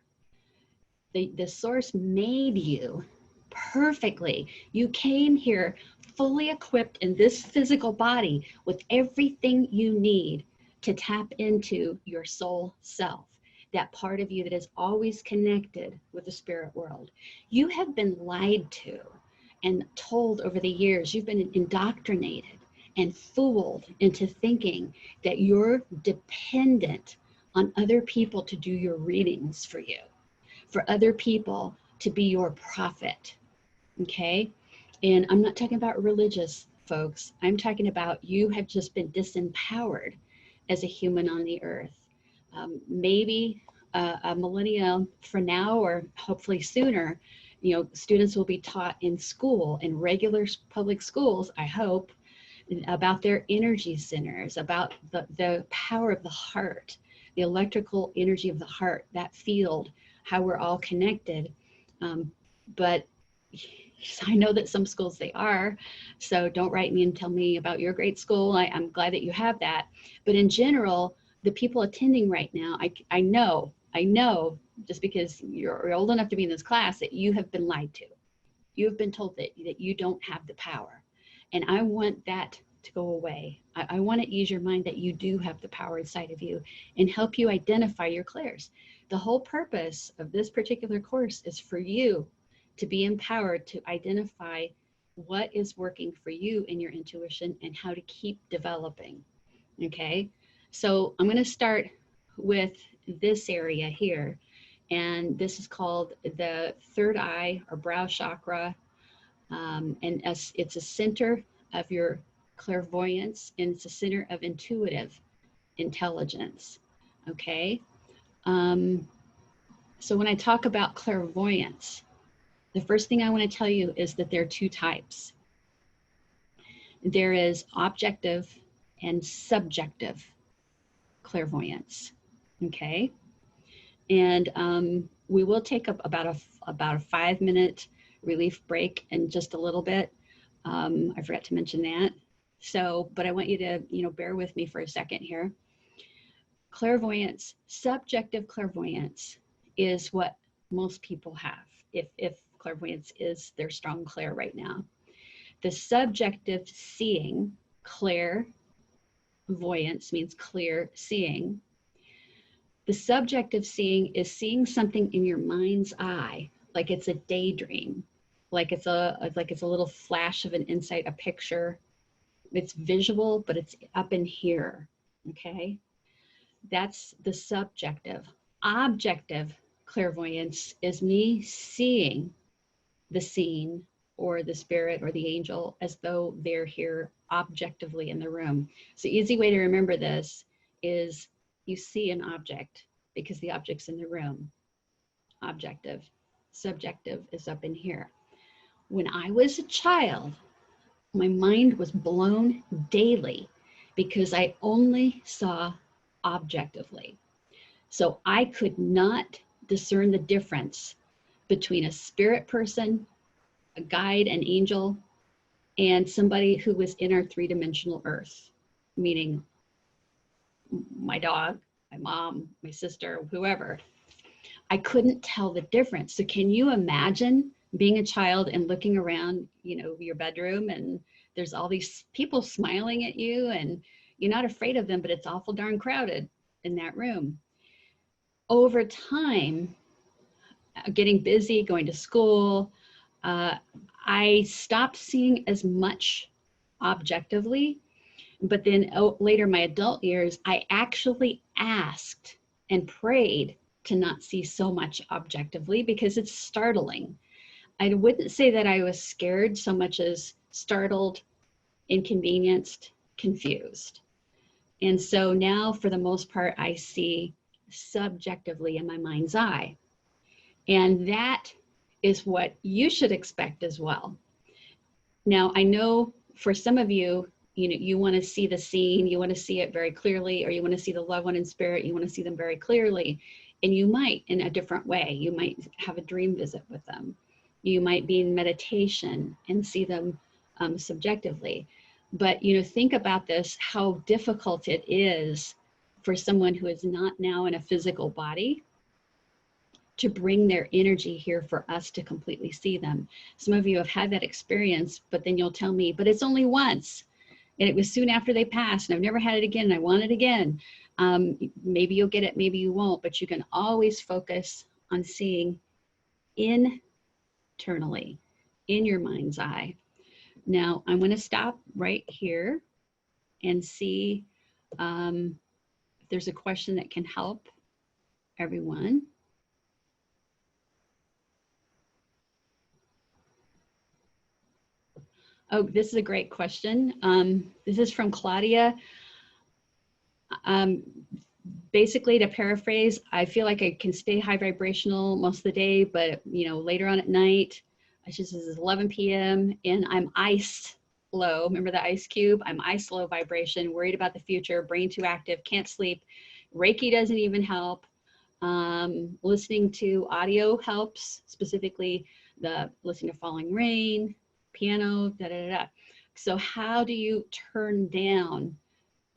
The source made you perfectly. You came here fully equipped in this physical body with everything you need to tap into your soul self, that part of you that is always connected with the spirit world. You have been lied to and told over the years. You've been indoctrinated and fooled into thinking that you're dependent on other people to do your readings for you, for other people to be your prophet, okay? And I'm not talking about religious folks. I'm talking about you have just been disempowered as a human on the earth. Maybe a millennia from now, or hopefully sooner, you know, students will be taught in school, in regular public schools, I hope, about their energy centers, about the power of the heart, the electrical energy of the heart, that field, how we're all connected. But I know that some schools they are, so don't write me and tell me about your great school. I'm glad that you have that. But in general, the people attending right now, I know, just because you're old enough to be in this class, that you have been lied to. You have been told that you don't have the power. And I want that to go away. I want to ease your mind that you do have the power inside of you and help you identify your clairs. The whole purpose of this particular course is for you to be empowered to identify what is working for you in your intuition and how to keep developing, okay? So I'm going to start with this area here, and this is called the third eye or brow chakra, and it's a center of your clairvoyance, and it's a center of intuitive intelligence, okay? So when I talk about clairvoyance, the first thing I want to tell you is that there are 2 types. There is objective and subjective clairvoyance, okay? And we will take up about a 5-minute relief break in just a little bit. I forgot to mention that. So, but I want you to, bear with me for a second here. Clairvoyance, subjective clairvoyance is what most people have, if clairvoyance is their strong clair right now. The subjective seeing, clairvoyance means clear seeing. The subjective seeing is seeing something in your mind's eye, like it's a daydream, like it's a little flash of an insight, a picture. It's visual, but it's up in here, okay? That's the subjective. Objective clairvoyance is me seeing the scene or the spirit or the angel as though they're here objectively in the room. So easy way to remember this is you see an object because the object's in the room. Objective. Subjective is up in here. When I was a child, my mind was blown daily because I only saw objectively. So I could not discern the difference between a spirit person, a guide, an angel, and somebody who was in our three-dimensional earth, meaning my dog, my mom, my sister, whoever. I couldn't tell the difference. So can you imagine being a child and looking around, your bedroom, and there's all these people smiling at you, and you're not afraid of them, but it's awful darn crowded in that room. Over time, getting busy, going to school, I stopped seeing as much objectively. But then later, my adult years, I actually asked and prayed to not see so much objectively because it's startling. I wouldn't say that I was scared so much as startled, inconvenienced, confused. And so now, for the most part, I see subjectively in my mind's eye. And that is what you should expect as well. Now, I know for some of you, you want to see the scene, you want to see it very clearly, or you want to see the loved one in spirit, you want to see them very clearly. And you might in a different way. You might have a dream visit with them. You might be in meditation and see them subjectively. But, think about this, how difficult it is for someone who is not now in a physical body to bring their energy here for us to completely see them. Some of you have had that experience, but then you'll tell me, but it's only once. And it was soon after they passed, and I've never had it again, and I want it again. Maybe you'll get it, maybe you won't, but you can always focus on seeing internally, in your mind's eye. Now, I'm going to stop right here and see if there's a question that can help everyone. Oh, this is a great question. This is from Claudia. Basically, to paraphrase, I feel like I can stay high vibrational most of the day, but later on at night, it's just 11 p.m. and I'm ice low. Remember the ice cube? I'm ice low vibration, worried about the future, brain too active, can't sleep. Reiki doesn't even help. Listening to audio helps, specifically listening to falling rain, piano, da da da. So how do you turn down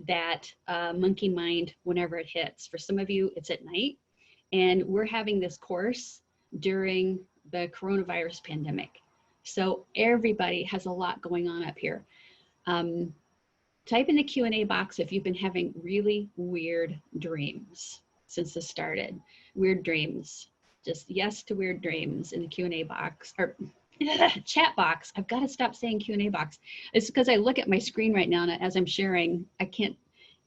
that monkey mind whenever it hits? For some of you, it's at night, and we're having this course during the coronavirus pandemic. So everybody has a lot going on up here. Type in the Q&A box if you've been having really weird dreams since this started. Weird dreams. Just yes to weird dreams in the Q&A box, or chat box. I've got to stop saying Q&A box. It's because I look at my screen right now, and as I'm sharing, I can't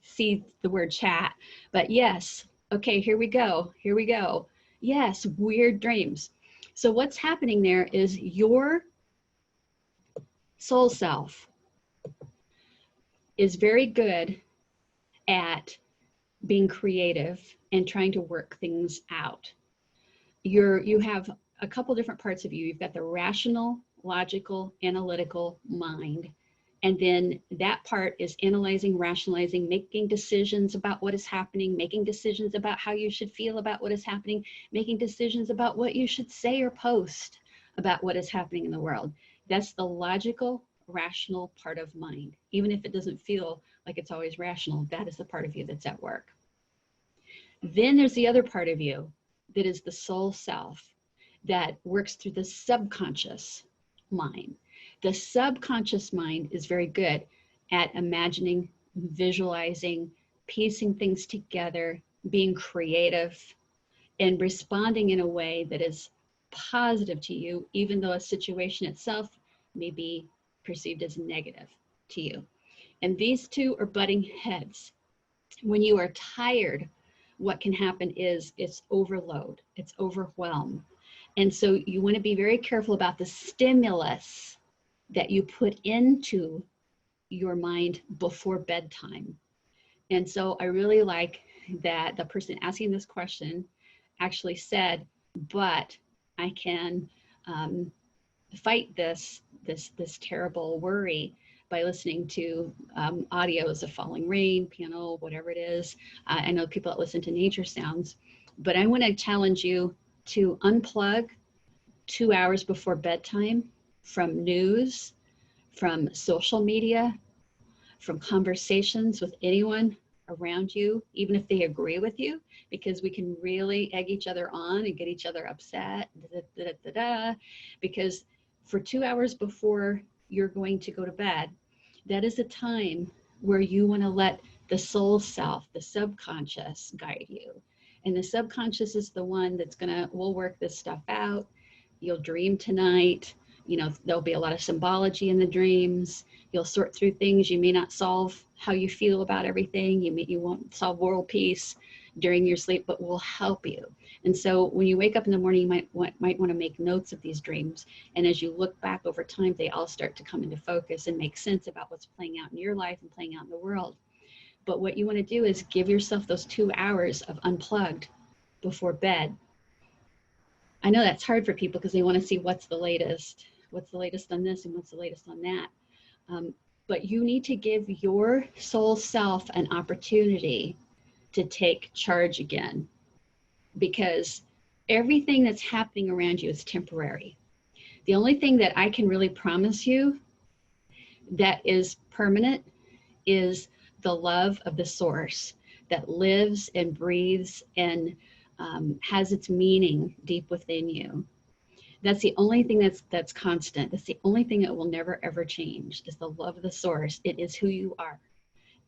see the word chat. But yes, okay, here we go. Here we go. Yes, weird dreams. So what's happening there is your soul self is very good at being creative and trying to work things out. You have a couple different parts of you. You've got the rational, logical, analytical mind. And then that part is analyzing, rationalizing, making decisions about what is happening, making decisions about how you should feel about what is happening, making decisions about what you should say or post about what is happening in the world. That's the logical, rational part of mind. Even if it doesn't feel like it's always rational, that is the part of you that's at work. Then there's the other part of you that is the soul self that works through the subconscious mind. The subconscious mind is very good at imagining, visualizing, piecing things together, being creative, and responding in a way that is positive to you, even though a situation itself may be perceived as negative to you. And these two are butting heads. When you are tired, what can happen is it's overload, it's overwhelm. And so you want to be very careful about the stimulus that you put into your mind before bedtime. And so I really like that the person asking this question actually said, but I can fight this terrible worry by listening to audios of falling rain, piano, whatever it is. I know people that listen to nature sounds, but I want to challenge you to unplug 2 hours before bedtime from news, from social media, from conversations with anyone around you, even if they agree with you, because we can really egg each other on and get each other upset, because for 2 hours before you're going to go to bed, that is a time where you want to let the soul self, the subconscious, guide you. And the subconscious is the one that's we'll work this stuff out. You'll dream tonight. There'll be a lot of symbology in the dreams. You'll sort through things. You may not solve how you feel about everything. You won't solve world peace during your sleep, but we'll help you. And so when you wake up in the morning, you might want to make notes of these dreams. And as you look back over time, they all start to come into focus and make sense about what's playing out in your life and playing out in the world. But what you want to do is give yourself those 2 hours of unplugged before bed. I know that's hard for people because they want to see what's the latest on this and what's the latest on that. But you need to give your soul self an opportunity to take charge again, because everything that's happening around you is temporary. The only thing that I can really promise you that is permanent is the love of the source that lives and breathes and has its meaning deep within you. That's the only thing that's constant. That's the only thing that will never, ever change, is the love of the source. It is who you are.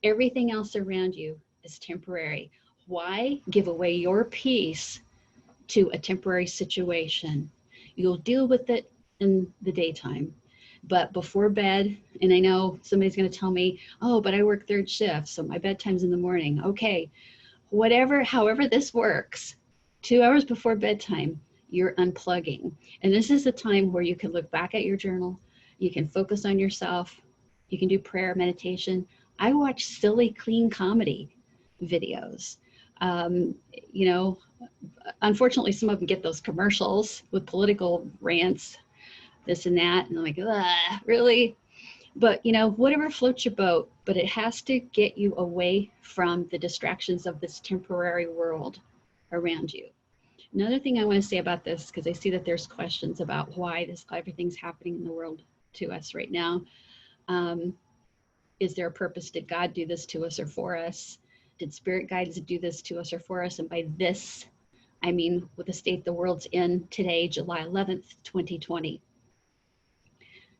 Everything else around you is temporary. Why give away your peace to a temporary situation? You'll deal with it in the daytime, but before bed, and I know somebody's going to tell me, oh, but I work third shift, so my bedtime's in the morning. Okay, however this works, 2 hours before bedtime, you're unplugging. And this is the time where you can look back at your journal. You can focus on yourself. You can do prayer, meditation. I watch silly, clean comedy videos. Unfortunately, some of them get those commercials with political rants, this and that. And I'm like, really? But, whatever floats your boat, but it has to get you away from the distractions of this temporary world around you. Another thing I want to say about this, because I see that there's questions about why everything's happening in the world to us right now. Is there a purpose? Did God do this to us or for us? Did spirit guides do this to us or for us? And by this, I mean with the state the world's in today, July 11th, 2020.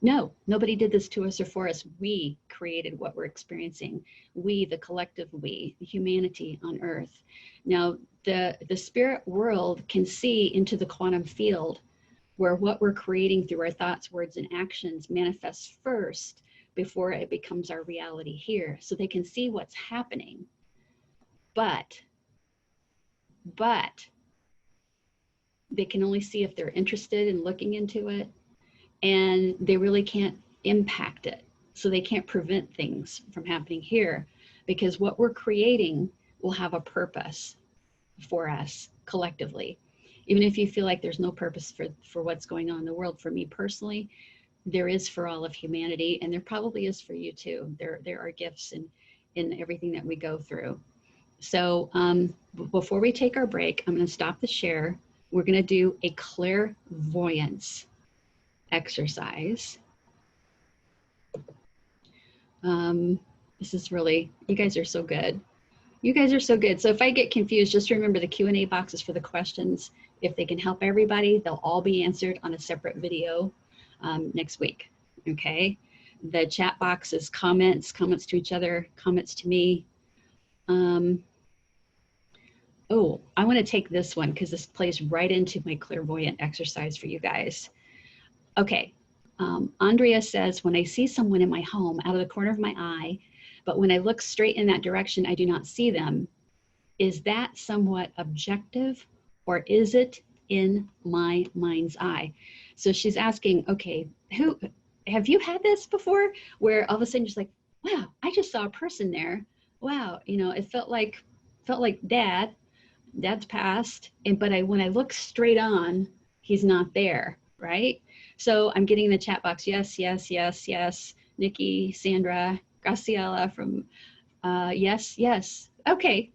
No, nobody did this to us or for us. We created what we're experiencing. We, the collective we, the humanity on Earth. Now, the spirit world can see into the quantum field where what we're creating through our thoughts, words, and actions manifests first before it becomes our reality here. So they can see what's happening. But they can only see if they're interested in looking into it. And they really can't impact it. So they can't prevent things from happening here, because what we're creating will have a purpose for us collectively. Even if you feel like there's no purpose for what's going on in the world, for me personally, there is for all of humanity, and there probably is for you too. There are gifts in everything that we go through. So before we take our break, I'm going to stop the share. We're going to do a clairvoyance exercise. This is really, you guys are so good. You guys are so good. So if I get confused, just remember the Q&A boxes for the questions. If they can help everybody, they'll all be answered on a separate video next week. Okay. The chat box is comments to each other, comments to me. Oh, I want to take this one because this plays right into my clairvoyant exercise for you guys. Okay, Andrea says, when I see someone in my home out of the corner of my eye, but when I look straight in that direction, I do not see them. Is that somewhat objective, or is it in my mind's eye? So she's asking, okay, have you had this before, where all of a sudden you're just like, wow, I just saw a person there. Wow, it felt like dad's passed, but when I look straight on, he's not there, right? So I'm getting in the chat box, yes, yes, yes, yes, Nikki, Sandra, Graciela from yes, yes. Okay.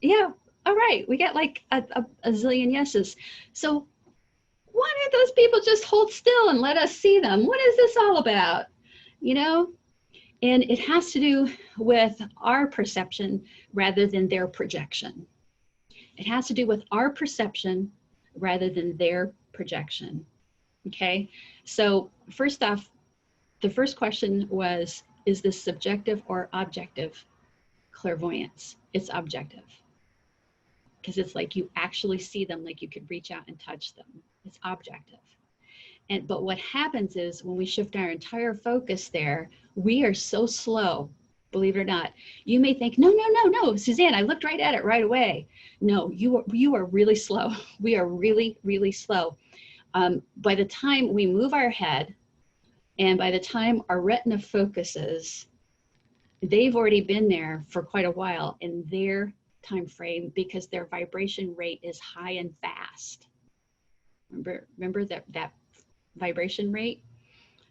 Yeah. All right. We got like a zillion yeses. So why don't those people just hold still and let us see them? What is this all about? You know? And it has to do with our perception rather than their projection. It has to do with our perception rather than their projection. Okay. So first off, the first question was, is this subjective or objective clairvoyance? It's objective. Because it's like you actually see them, like you could reach out and touch them. It's objective. But what happens is when we shift our entire focus there, we are so slow, believe it or not. You may think, no, Suzanne, I looked right at it right away. No, you are really slow. We are really, really slow. By the time we move our head and by the time our retina focuses, they've already been there for quite a while in their time frame because their vibration rate is high and fast. Remember that vibration rate?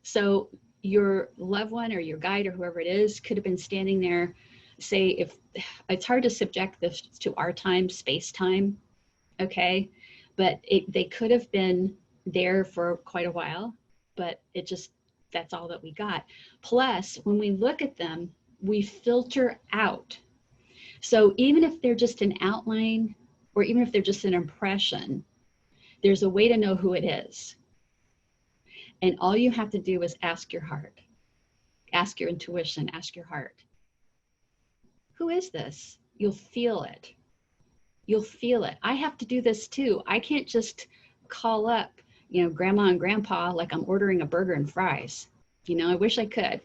So your loved one or your guide or whoever it is could have been standing there, say, if it's hard to subject this to our time, space time, okay? But they could have been there for quite a while, but it just, that's all that we got. Plus, when we look at them, we filter out. So even if they're just an outline, or even if they're just an impression, there's a way to know who it is. And all you have to do is ask your heart, ask your intuition, ask your heart. Who is this? You'll feel it. You'll feel it. I have to do this too. I can't just call up, grandma and grandpa like I'm ordering a burger and fries. I wish I could.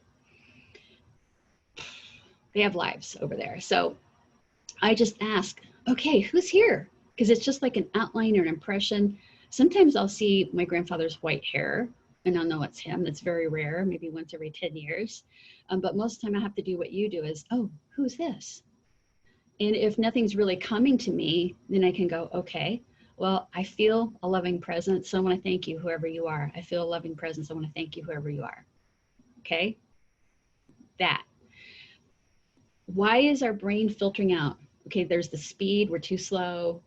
They have lives over there. So I just ask, okay, who's here? Because it's just like an outline or an impression. Sometimes I'll see my grandfather's white hair and I'll know it's him. That's very rare, maybe once every 10 years. But most of the time I have to do what you do is, oh, who's this? And if nothing's really coming to me, then I can go, okay, well, I feel a loving presence. So I want to thank you, whoever you are. I feel a loving presence. I want to thank you, whoever you are. Okay? That. Why is our brain filtering out? Okay, there's the speed. We're too slow.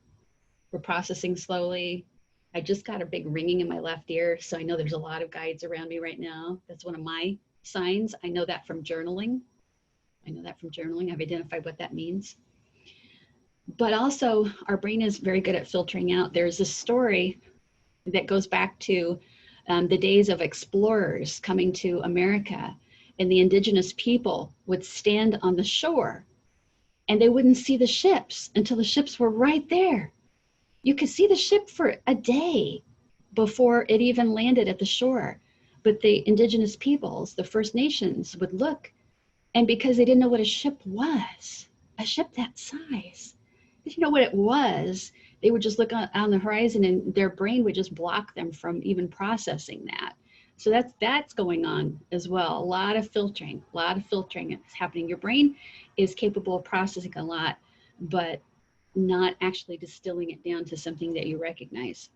We're processing slowly. I just got a big ringing in my left ear, so I know there's a lot of guides around me right now. That's one of my signs. I know that from journaling. I've identified what that means. But also, our brain is very good at filtering out. There's a story that goes back to the days of explorers coming to America, and the indigenous people would stand on the shore, and they wouldn't see the ships until the ships were right there. You could see the ship for a day before it even landed at the shore. But the indigenous peoples, the First Nations, would look, and because they didn't know what a ship was, a ship that size, they didn't know what it was, they would just look on the horizon and their brain would just block them from even processing that. So that's going on as well. A lot of filtering is happening. Your brain is capable of processing a lot, but not actually distilling it down to something that you recognize.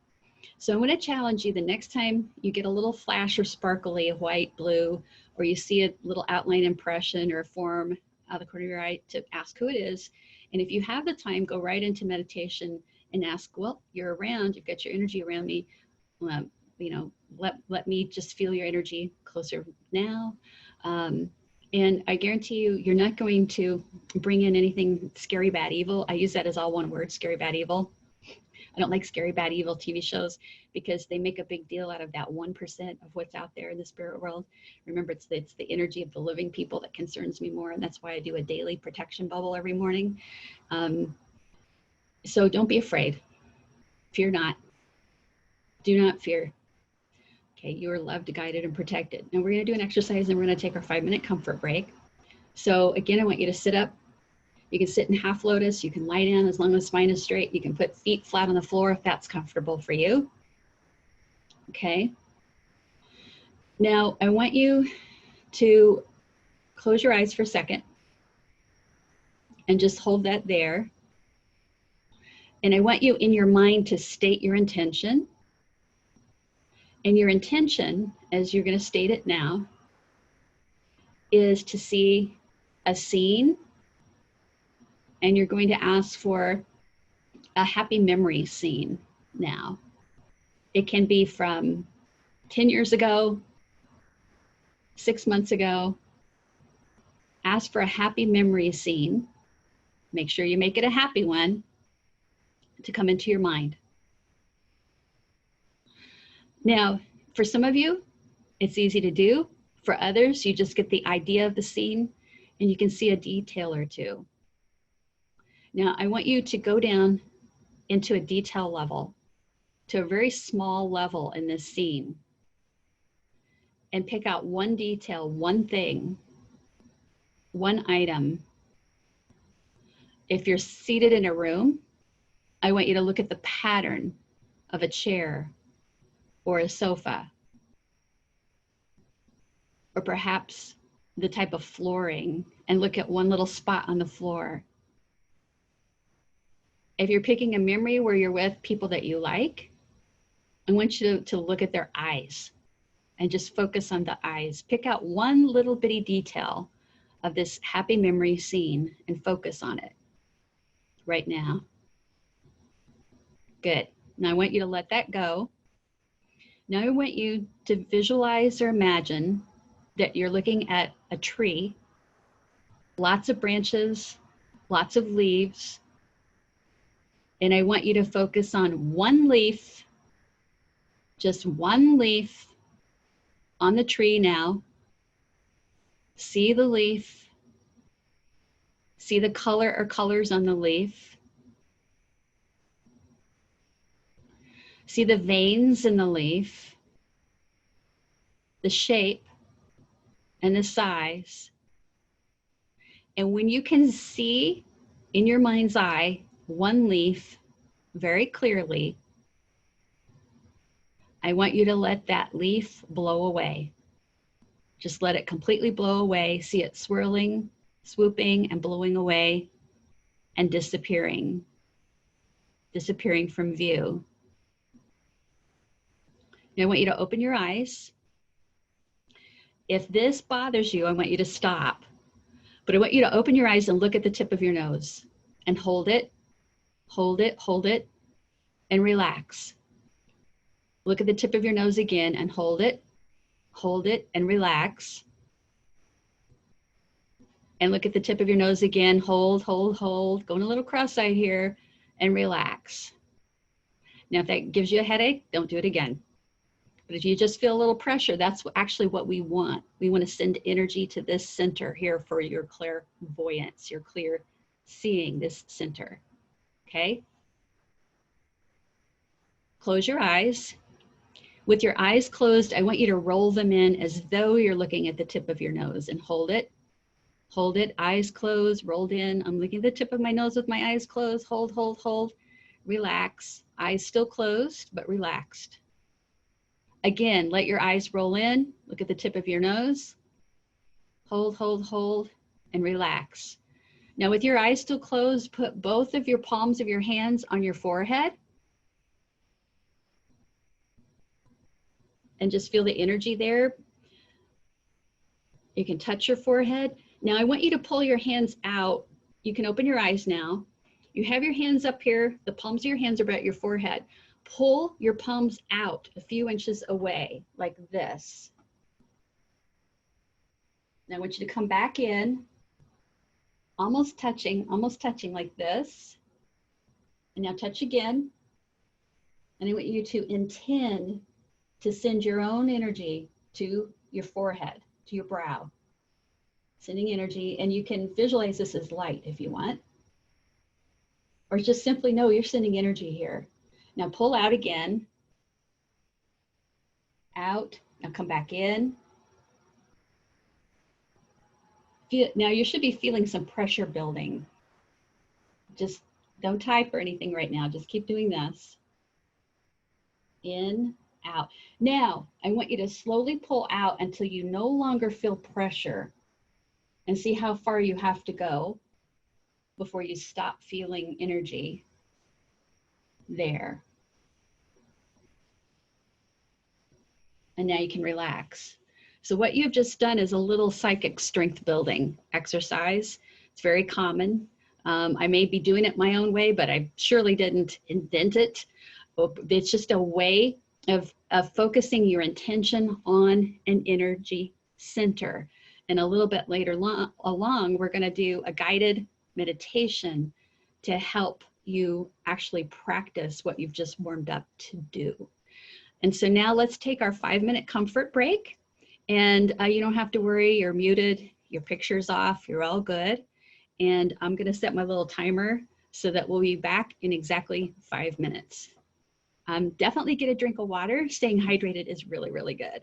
So I'm going to challenge you the next time you get a little flash or sparkly of white, blue, or you see a little outline impression or a form out of the corner of your eye, to ask who it is. And if you have the time, go right into meditation and ask, well, you're around, you've got your energy around me. Let me just feel your energy closer now. And I guarantee you, you're not going to bring in anything scary, bad, evil. I use that as all one word, scary, bad, evil. I don't like scary, bad, evil TV shows because they make a big deal out of that 1% of what's out there in the spirit world. Remember, it's the energy of the living people that concerns me more. And that's why I do a daily protection bubble every morning. So don't be afraid. Fear not. Do not fear. Okay, you are loved, guided, and protected. Now we're going to do an exercise and we're going to take our 5-minute comfort break. So again, I want you to sit up. You can sit in half lotus. You can lie down as long as the spine is straight. You can put feet flat on the floor if that's comfortable for you. Okay. Now I want you to close your eyes for a second and just hold that there. And I want you in your mind to state your intention. And your intention, as you're going to state it now, is to see a scene, and you're going to ask for a happy memory scene now. It can be from 10 years ago, 6 months ago. Ask for a happy memory scene. Make sure you make it a happy one to come into your mind. Now, for some of you, it's easy to do. For others, you just get the idea of the scene and you can see a detail or two. Now, I want you to go down into a detail level, to a very small level in this scene, and pick out one detail, one thing, one item. If you're seated in a room, I want you to look at the pattern of a chair or a sofa, or perhaps the type of flooring, and look at one little spot on the floor. If you're picking a memory where you're with people that you like, I want you to look at their eyes and just focus on the eyes. Pick out one little bitty detail of this happy memory scene and focus on it right now. Good. Now I want you to let that go. Now I want you to visualize or imagine that you're looking at a tree, lots of branches, lots of leaves, and I want you to focus on one leaf, just one leaf on the tree now. See the leaf, see the color or colors on the leaf. See the veins in the leaf, the shape, and the size. And when you can see in your mind's eye one leaf very clearly, I want you to let that leaf blow away. Just let it completely blow away. See it swirling, swooping, and blowing away and disappearing from view. Now I want you to open your eyes. If this bothers you, I want you to stop. But I want you to open your eyes and look at the tip of your nose and hold it, hold it, hold it, and relax. Look at the tip of your nose again and hold it, and relax. And look at the tip of your nose again, hold, hold, hold, going a little cross-eyed here, and relax. Now, if that gives you a headache, don't do it again. But if you just feel a little pressure, that's actually what we want. We want to send energy to this center here for your clairvoyance, your clear seeing, this center, okay? Close your eyes. With your eyes closed, I want you to roll them in as though you're looking at the tip of your nose and hold it, eyes closed, rolled in. I'm looking at the tip of my nose with my eyes closed, hold, hold, hold, relax. Eyes still closed, but relaxed. Again, let your eyes roll in, look at the tip of your nose, hold, hold, hold, and relax. Now with your eyes still closed, put both of your palms of your hands on your forehead and just feel the energy there. You can touch your forehead. Now I want you to pull your hands out. You can open your eyes now. You have your hands up here, the palms of your hands are about your forehead. Pull your palms out a few inches away, like this. Now I want you to come back in, almost touching like this. And now touch again. And I want you to intend to send your own energy to your forehead, to your brow. Sending energy, and you can visualize this as light if you want. Or just simply know you're sending energy here. Now pull out again, out, now come back in. Now you should be feeling some pressure building. Just don't type or anything right now, just keep doing this. In, out. Now, I want you to slowly pull out until you no longer feel pressure and see how far you have to go before you stop feeling energy there. And now you can relax. So what you've just done is a little psychic strength building exercise. It's very common. I may be doing it my own way, but I surely didn't invent it. It's just a way of focusing your intention on an energy center. And a little bit later along, we're going to do a guided meditation to help you actually practice what you've just warmed up to do. And so now let's take our 5-minute comfort break. And you don't have to worry, you're muted, your picture's off, you're all good. And I'm going to set my little timer so that we'll be back in exactly 5 minutes. Definitely get a drink of water. Staying hydrated is really, really good.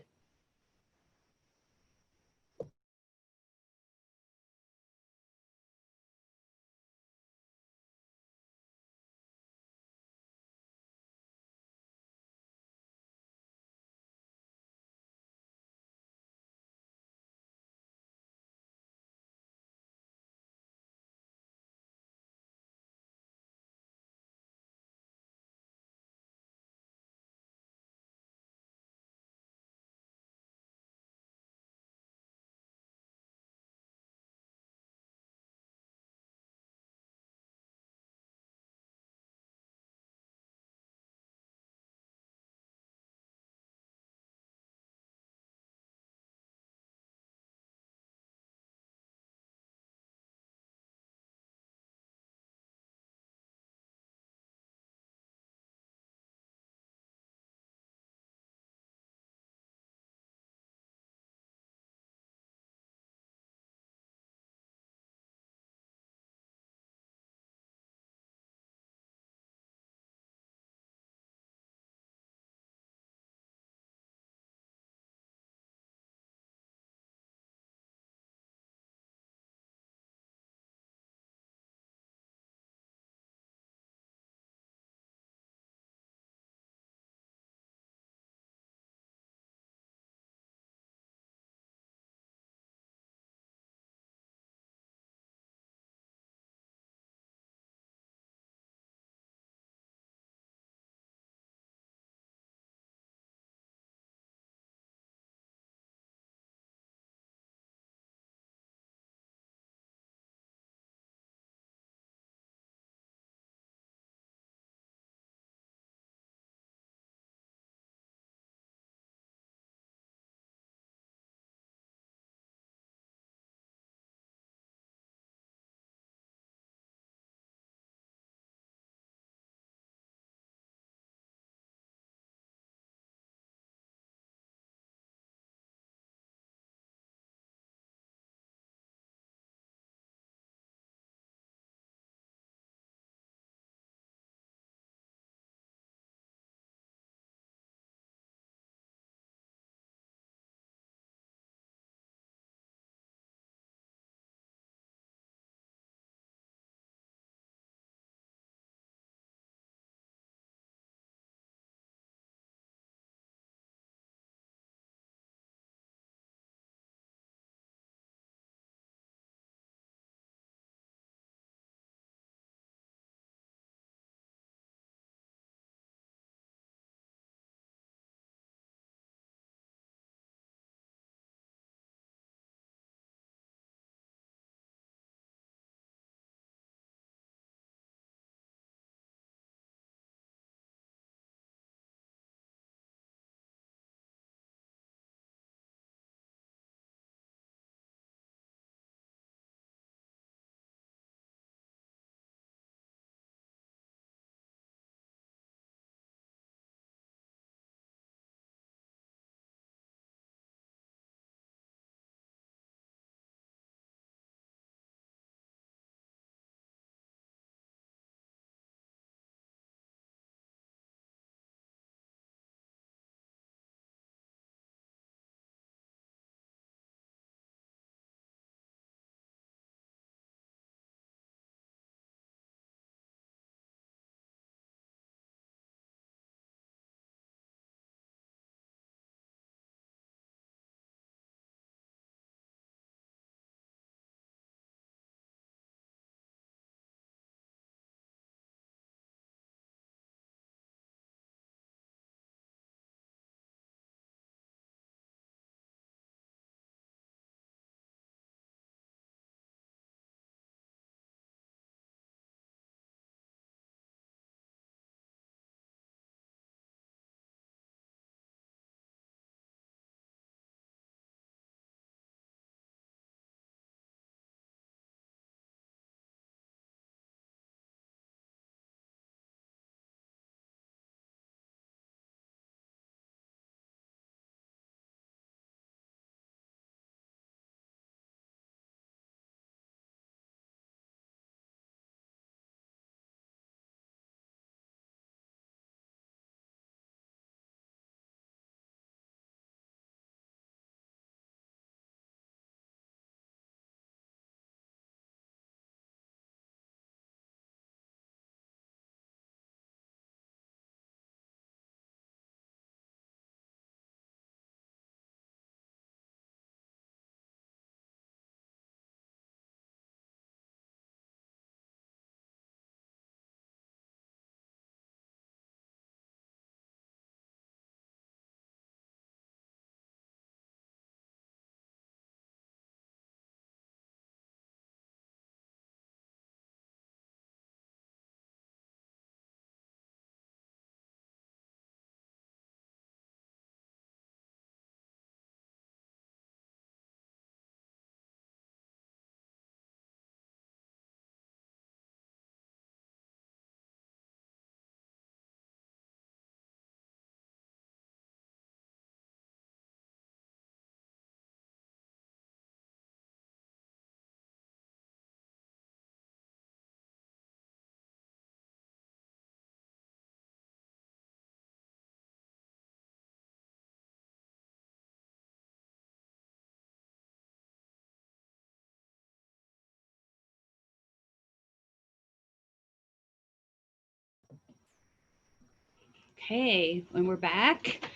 Okay, when we're back,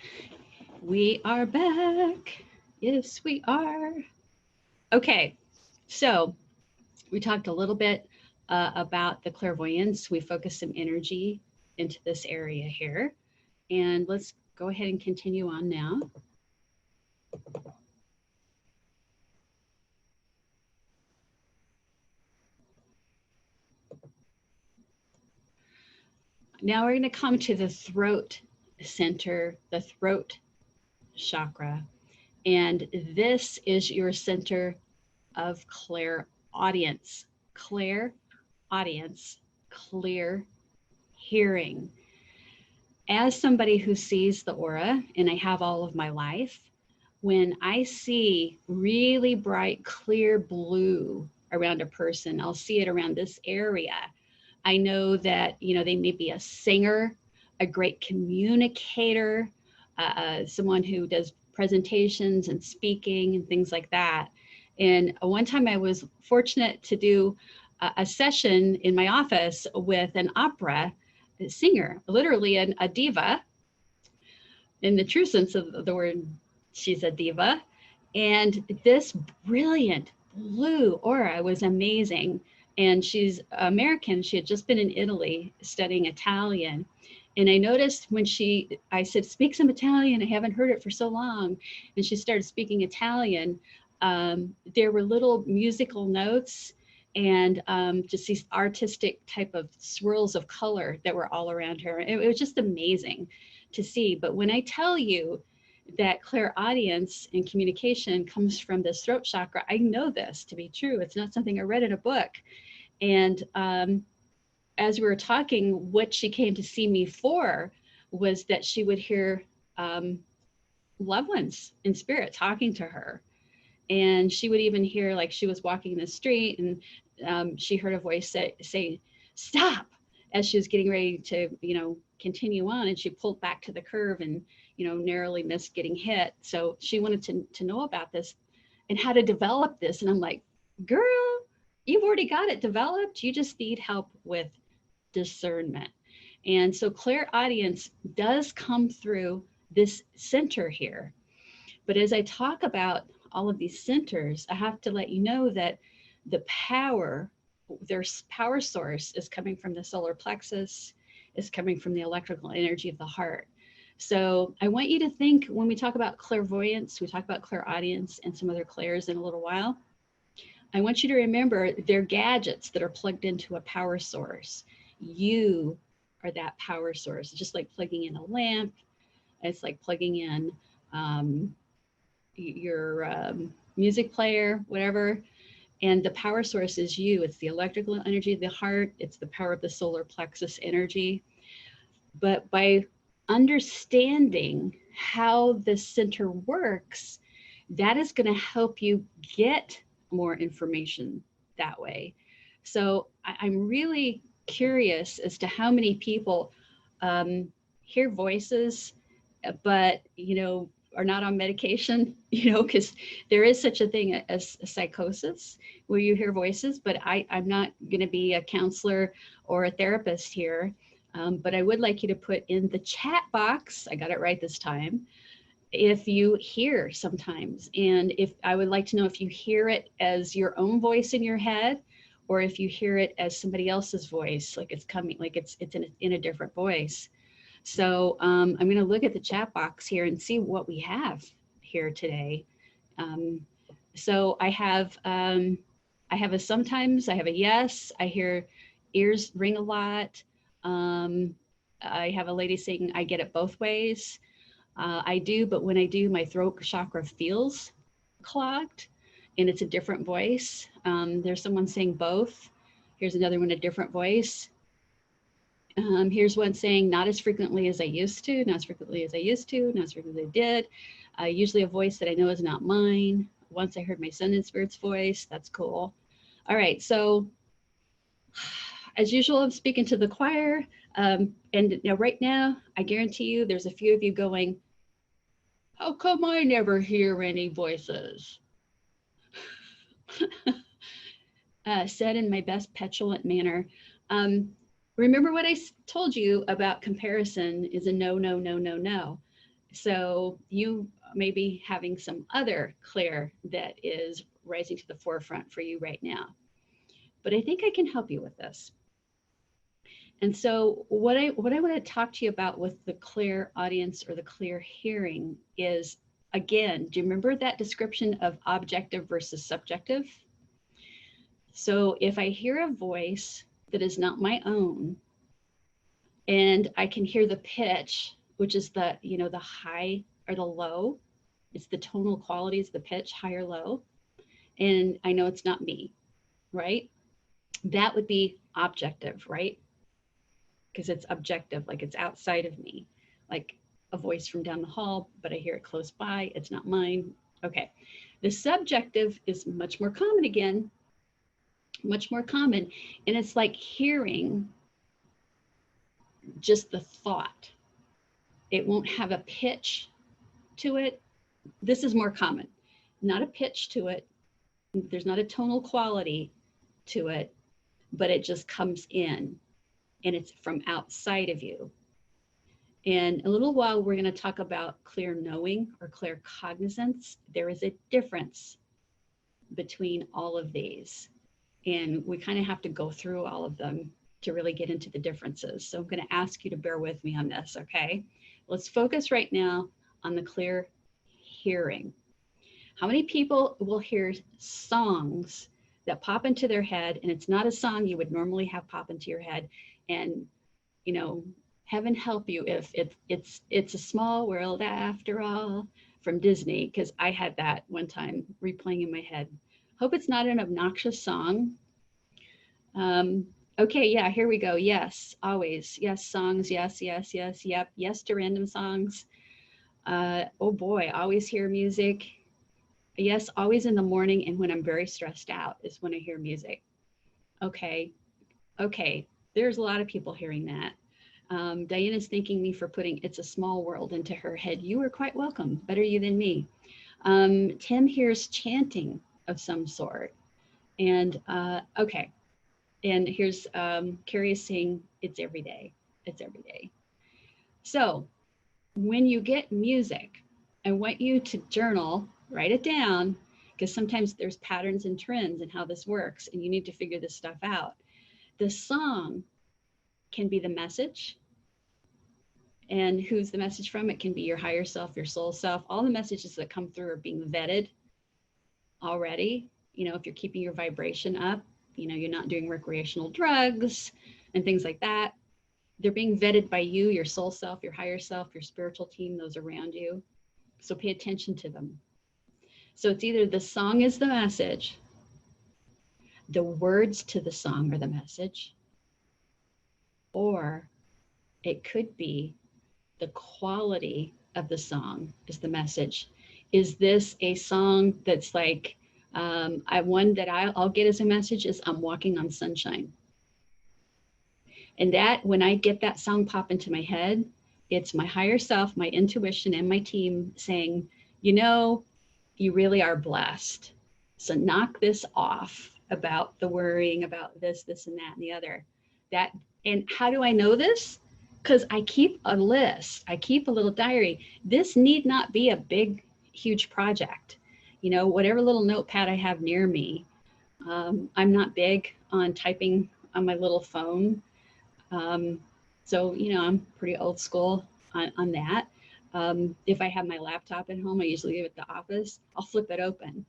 we are back. Yes, we are. Okay, so we talked a little bit about the clairvoyance. We focused some energy into this area here. And let's go ahead and continue on now. Now we're going to come to the throat center, the throat chakra. And this is your center of clairaudience, clairaudience, clear hearing. As somebody who sees the aura, and I have all of my life, when I see really bright, clear blue around a person, I'll see it around this area. I know that, they may be a singer, a great communicator, someone who does presentations and speaking and things like that. And one time I was fortunate to do a session in my office with an opera singer, literally a diva in the true sense of the word. She's a diva. And this brilliant blue aura was amazing. And she's American. She had just been in Italy studying Italian. And I noticed when I said, speak some Italian. I haven't heard it for so long. And she started speaking Italian. There were little musical notes and just these artistic type of swirls of color that were all around her. It was just amazing to see. But when I tell you that clairaudience and communication comes from this throat chakra, I know this to be true. It's not something I read in a book. And as we were talking, what she came to see me for was that she would hear loved ones in spirit talking to her. And she would even hear, like, she was walking in the street and she heard a voice say, stop, as she was getting ready to, continue on. And she pulled back to the curve and, narrowly missed getting hit. So she wanted to know about this and how to develop this. And I'm like, girl, you've already got it developed. You just need help with discernment. And so clairaudience does come through this center here. But as I talk about all of these centers, I have to let you know that the power, their power source is coming from the solar plexus, is coming from the electrical energy of the heart. So I want you to think, when we talk about clairvoyance, we talk about clairaudience and some other clairs in a little while. I want you to remember they're gadgets that are plugged into a power source. You are that power source. It's just like plugging in a lamp. It's like plugging in your music player, whatever. And the power source is you. It's the electrical energy of the heart. It's the power of the solar plexus energy. But by understanding how the center works, that is going to help you get more information that way. So I'm really curious as to how many people hear voices, but, are not on medication, because there is such a thing as a psychosis where you hear voices, but I'm not going to be a counselor or a therapist here. But I would like you to put in the chat box, I got it right this time, if you hear sometimes. And if I would like to know if you hear it as your own voice in your head, or if you hear it as somebody else's voice, like it's coming, like it's in a different voice. So I'm going to look at the chat box here and see what we have here today. So I have a sometimes, I have a yes, I hear ears ring a lot. I have a lady saying I get it both ways. I do, but when I do, my throat chakra feels clogged and it's a different voice. There's someone saying both. Here's another one, a different voice. Here's one saying, not as frequently as I used to, not as frequently as I used to, not as frequently as I did. Usually a voice that I know is not mine. Once I heard my son in spirit's voice, that's cool. All right, so as usual, I'm speaking to the choir. And right now, I guarantee you there's a few of you going, how come I never hear any voices? Said in my best petulant manner. Remember what I told you about comparison is a no, no, no, no, no. So you may be having some other clear that is rising to the forefront for you right now. But I think I can help you with this. And so what I want to talk to you about with the clear audience or the clear hearing is, again, do you remember that description of objective versus subjective? So if I hear a voice that is not my own, and I can hear the pitch, which is the, the high or the low, it's the tonal qualities, the pitch, high or low, and I know it's not me, right? That would be objective, right? Because it's objective, like it's outside of me, like a voice from down the hall, but I hear it close by, it's not mine. Okay. The subjective is much more common again, much more common. And it's like hearing just the thought. It won't have a pitch to it. This is more common, not a pitch to it. There's not a tonal quality to it, but it just comes in and it's from outside of you. In a little while, we're going to talk about clear knowing or clear cognizance. There is a difference between all of these. And we kind of have to go through all of them to really get into the differences. So I'm going to ask you to bear with me on this, okay? Let's focus right now on the clear hearing. How many people will hear songs that pop into their head, and it's not a song you would normally have pop into your head, and heaven help you if it's a small world after all from Disney, because I had that one time replaying in my head. Hope it's not an obnoxious song. Okay, yeah, here we go. Yes, always. Yes, songs. Yes, yes, yes, yep. Yes to random songs. Oh boy, always hear music. Yes, always in the morning, and when I'm very stressed out is when I hear music. Okay, there's a lot of people hearing that. Diana's thanking me for putting It's a Small World into her head. You are quite welcome. Better you than me. Tim hears chanting of some sort. And okay. And here's Carrie is saying it's every day. It's every day. So when you get music, I want you to journal, write it down, because sometimes there's patterns and trends in how this works, and you need to figure this stuff out. The song can be the message. And who's the message from? It can be your higher self, your soul self. All the messages that come through are being vetted already. If you're keeping your vibration up, you're not doing recreational drugs and things like that. They're being vetted by you, your soul self, your higher self, your spiritual team, those around you. So pay attention to them. So it's either the song is the message, the words to the song are the message, or it could be the quality of the song is the message. Is this a song that's like, one that I'll get as a message is I'm walking on sunshine. And that, when I get that song pop into my head, it's my higher self, my intuition, and my team saying, you really are blessed. So knock this off about the worrying about this, and that, and the other. And how do I know this? Because I keep a list. I keep a little diary. This need not be a big, huge project. Whatever little notepad I have near me. I'm not big on typing on my little phone. So, I'm pretty old school on that. If I have my laptop at home, I usually leave it at the office. I'll flip it open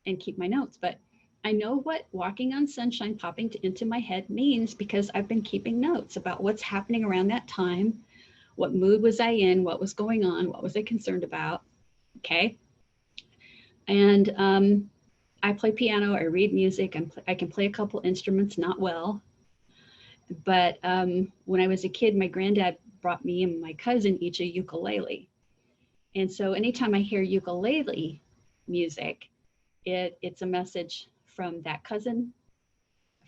and keep my notes. But I know what walking on sunshine popping into my head means because I've been keeping notes about what's happening around that time. What mood was I in? What was going on? What was I concerned about? Okay. And I play piano, I read music, I can play a couple instruments, not well. But when I was a kid, my granddad brought me and my cousin each a ukulele. And so anytime I hear ukulele music, it's a message from that cousin,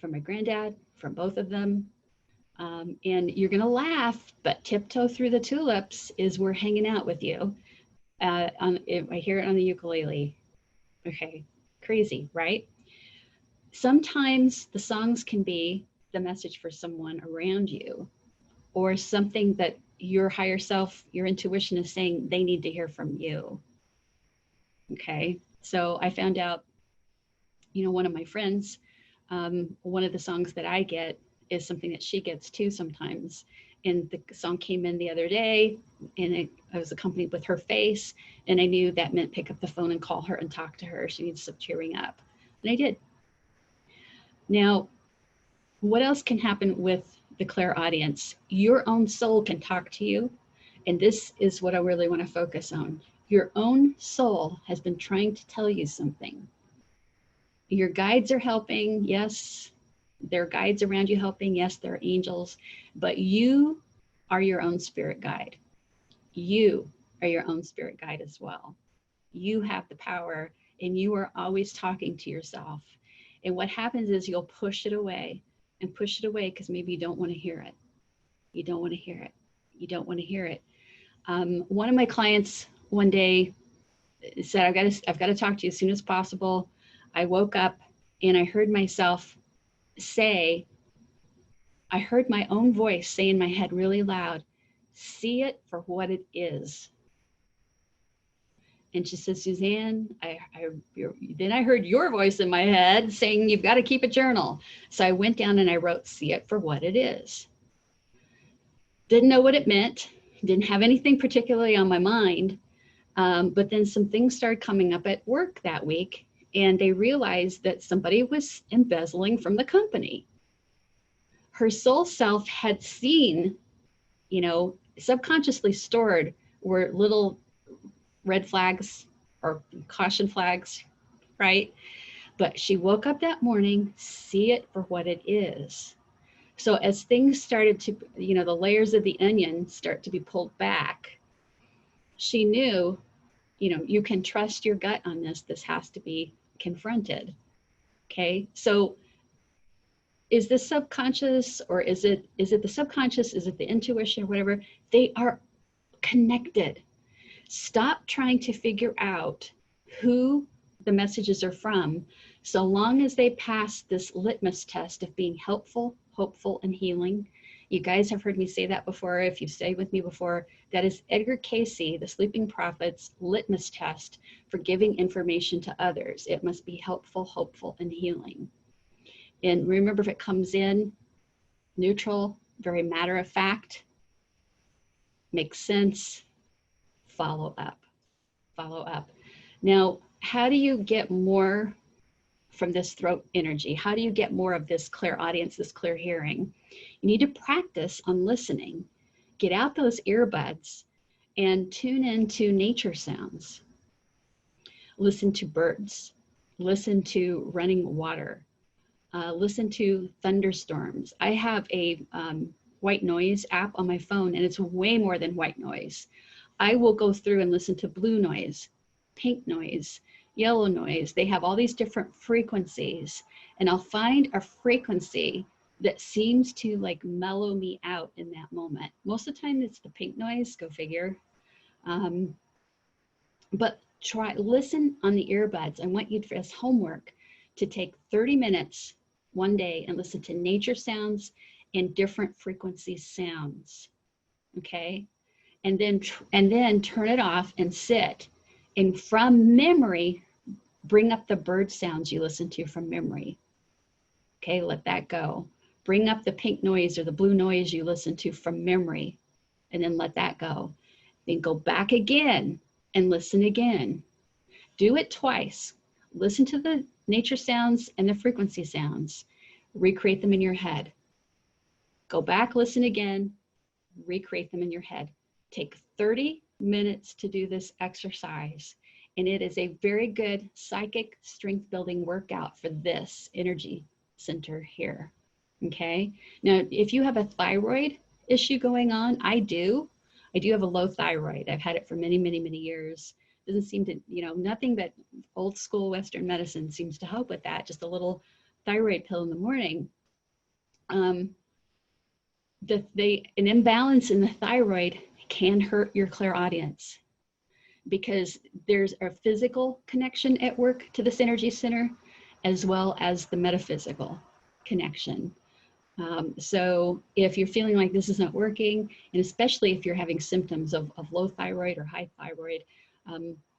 from my granddad, from both of them. And you're going to laugh, but Tiptoe Through the Tulips is We're Hanging Out With You. If I hear it on the ukulele. Okay, crazy, right? Sometimes the songs can be the message for someone around you, or something that your higher self, your intuition is saying they need to hear from you. Okay. So I found out, one of my friends, one of the songs that I get is something that she gets too sometimes. And the song came in the other day, and I was accompanied with her face, and I knew that meant pick up the phone and call her and talk to her. She needs some cheering up. And I did. Now, what else can happen with the clairaudience? Your own soul can talk to you. And this is what I really want to focus on. Your own soul has been trying to tell you something. Your guides are helping. Yes, there are guides around you helping. Yes, there are angels, but you are your own spirit guide. You are your own spirit guide as well. You have the power, and you are always talking to yourself. And what happens is you'll push it away and push it away because maybe you don't want to hear it. You don't want to hear it. You don't want to hear it. One of my clients one day said, I've got to talk to you as soon as possible. I woke up and I heard myself say, I heard my own voice say in my head really loud, see it for what it is. And she says, Suzanne, then I heard your voice in my head saying, you've got to keep a journal. So I went down and I wrote, see it for what it is. Didn't know what it meant. Didn't have anything particularly on my mind. But then some things started coming up at work that week, and they realized that somebody was embezzling from the company. Her soul self had seen, subconsciously stored were little red flags or caution flags, right? But she woke up that morning, see it for what it is. So as things started to, the layers of the onion start to be pulled back, she knew, you can trust your gut on this. This has to be confronted. Okay. So is this subconscious, or is it the subconscious? Is it the intuition or whatever? They are connected. Stop trying to figure out who the messages are from, so long as they pass this litmus test of being helpful, hopeful, and healing. You guys have heard me say that before. If you've stayed with me before, that is Edgar Cayce, the Sleeping Prophet's litmus test for giving information to others. It must be helpful, hopeful, and healing. And remember, if it comes in neutral, very matter of fact, makes sense, follow up. Now, how do you get more from this throat energy? How do you get more of this clairaudience, this clear hearing? You need to practice on listening. Get out those earbuds and tune into nature sounds. Listen to birds. Listen to running water. Listen to thunderstorms. I have a white noise app on my phone, and it's way more than white noise. I will go through and listen to blue noise, pink noise, yellow noise. They have all these different frequencies, and I'll find a frequency that seems to like mellow me out in that moment. Most of the time it's the pink noise, go figure. But listen on the earbuds. I want you for as homework to take 30 minutes one day and listen to nature sounds and different frequency sounds. Okay. And then turn it off and sit. And from memory, bring up the bird sounds you listen to from memory. Okay, let that go. Bring up the pink noise or the blue noise you listen to from memory, and then let that go. Then go back again and listen again. Do it twice. Listen to the nature sounds and the frequency sounds. Recreate them in your head. Go back, listen again, recreate them in your head. Take 30 minutes to do this exercise, and it is a very good psychic strength building workout for this energy center here. Okay. Now, if you have a thyroid issue going on, I do have a low thyroid. I've had it for many, many, many years. Doesn't seem to, nothing but old school Western medicine seems to help with that. Just a little thyroid pill in the morning. An imbalance in the thyroid can hurt your clairaudience, because there's a physical connection at work to this energy center, as well as the metaphysical connection. So if you're feeling like this is not working, and especially if you're having symptoms of low thyroid or high thyroid,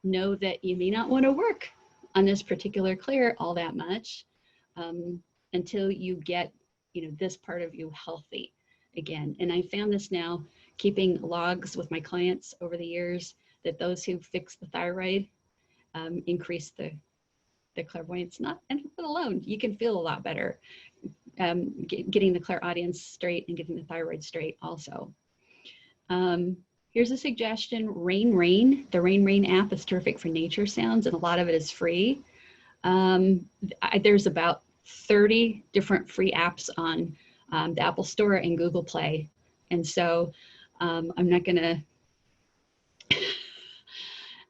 know that you may not want to work on this particular clear all that much until you get, this part of you healthy again. And I found this now, keeping logs with my clients over the years, that those who fix the thyroid increase the clairvoyance. Not alone, you can feel a lot better. Getting the clairaudience straight and getting the thyroid straight also. Here's a suggestion, Rain Rain. The Rain Rain app is terrific for nature sounds, and a lot of it is free. There's about 30 different free apps on the Apple Store and Google Play. And so I'm not gonna,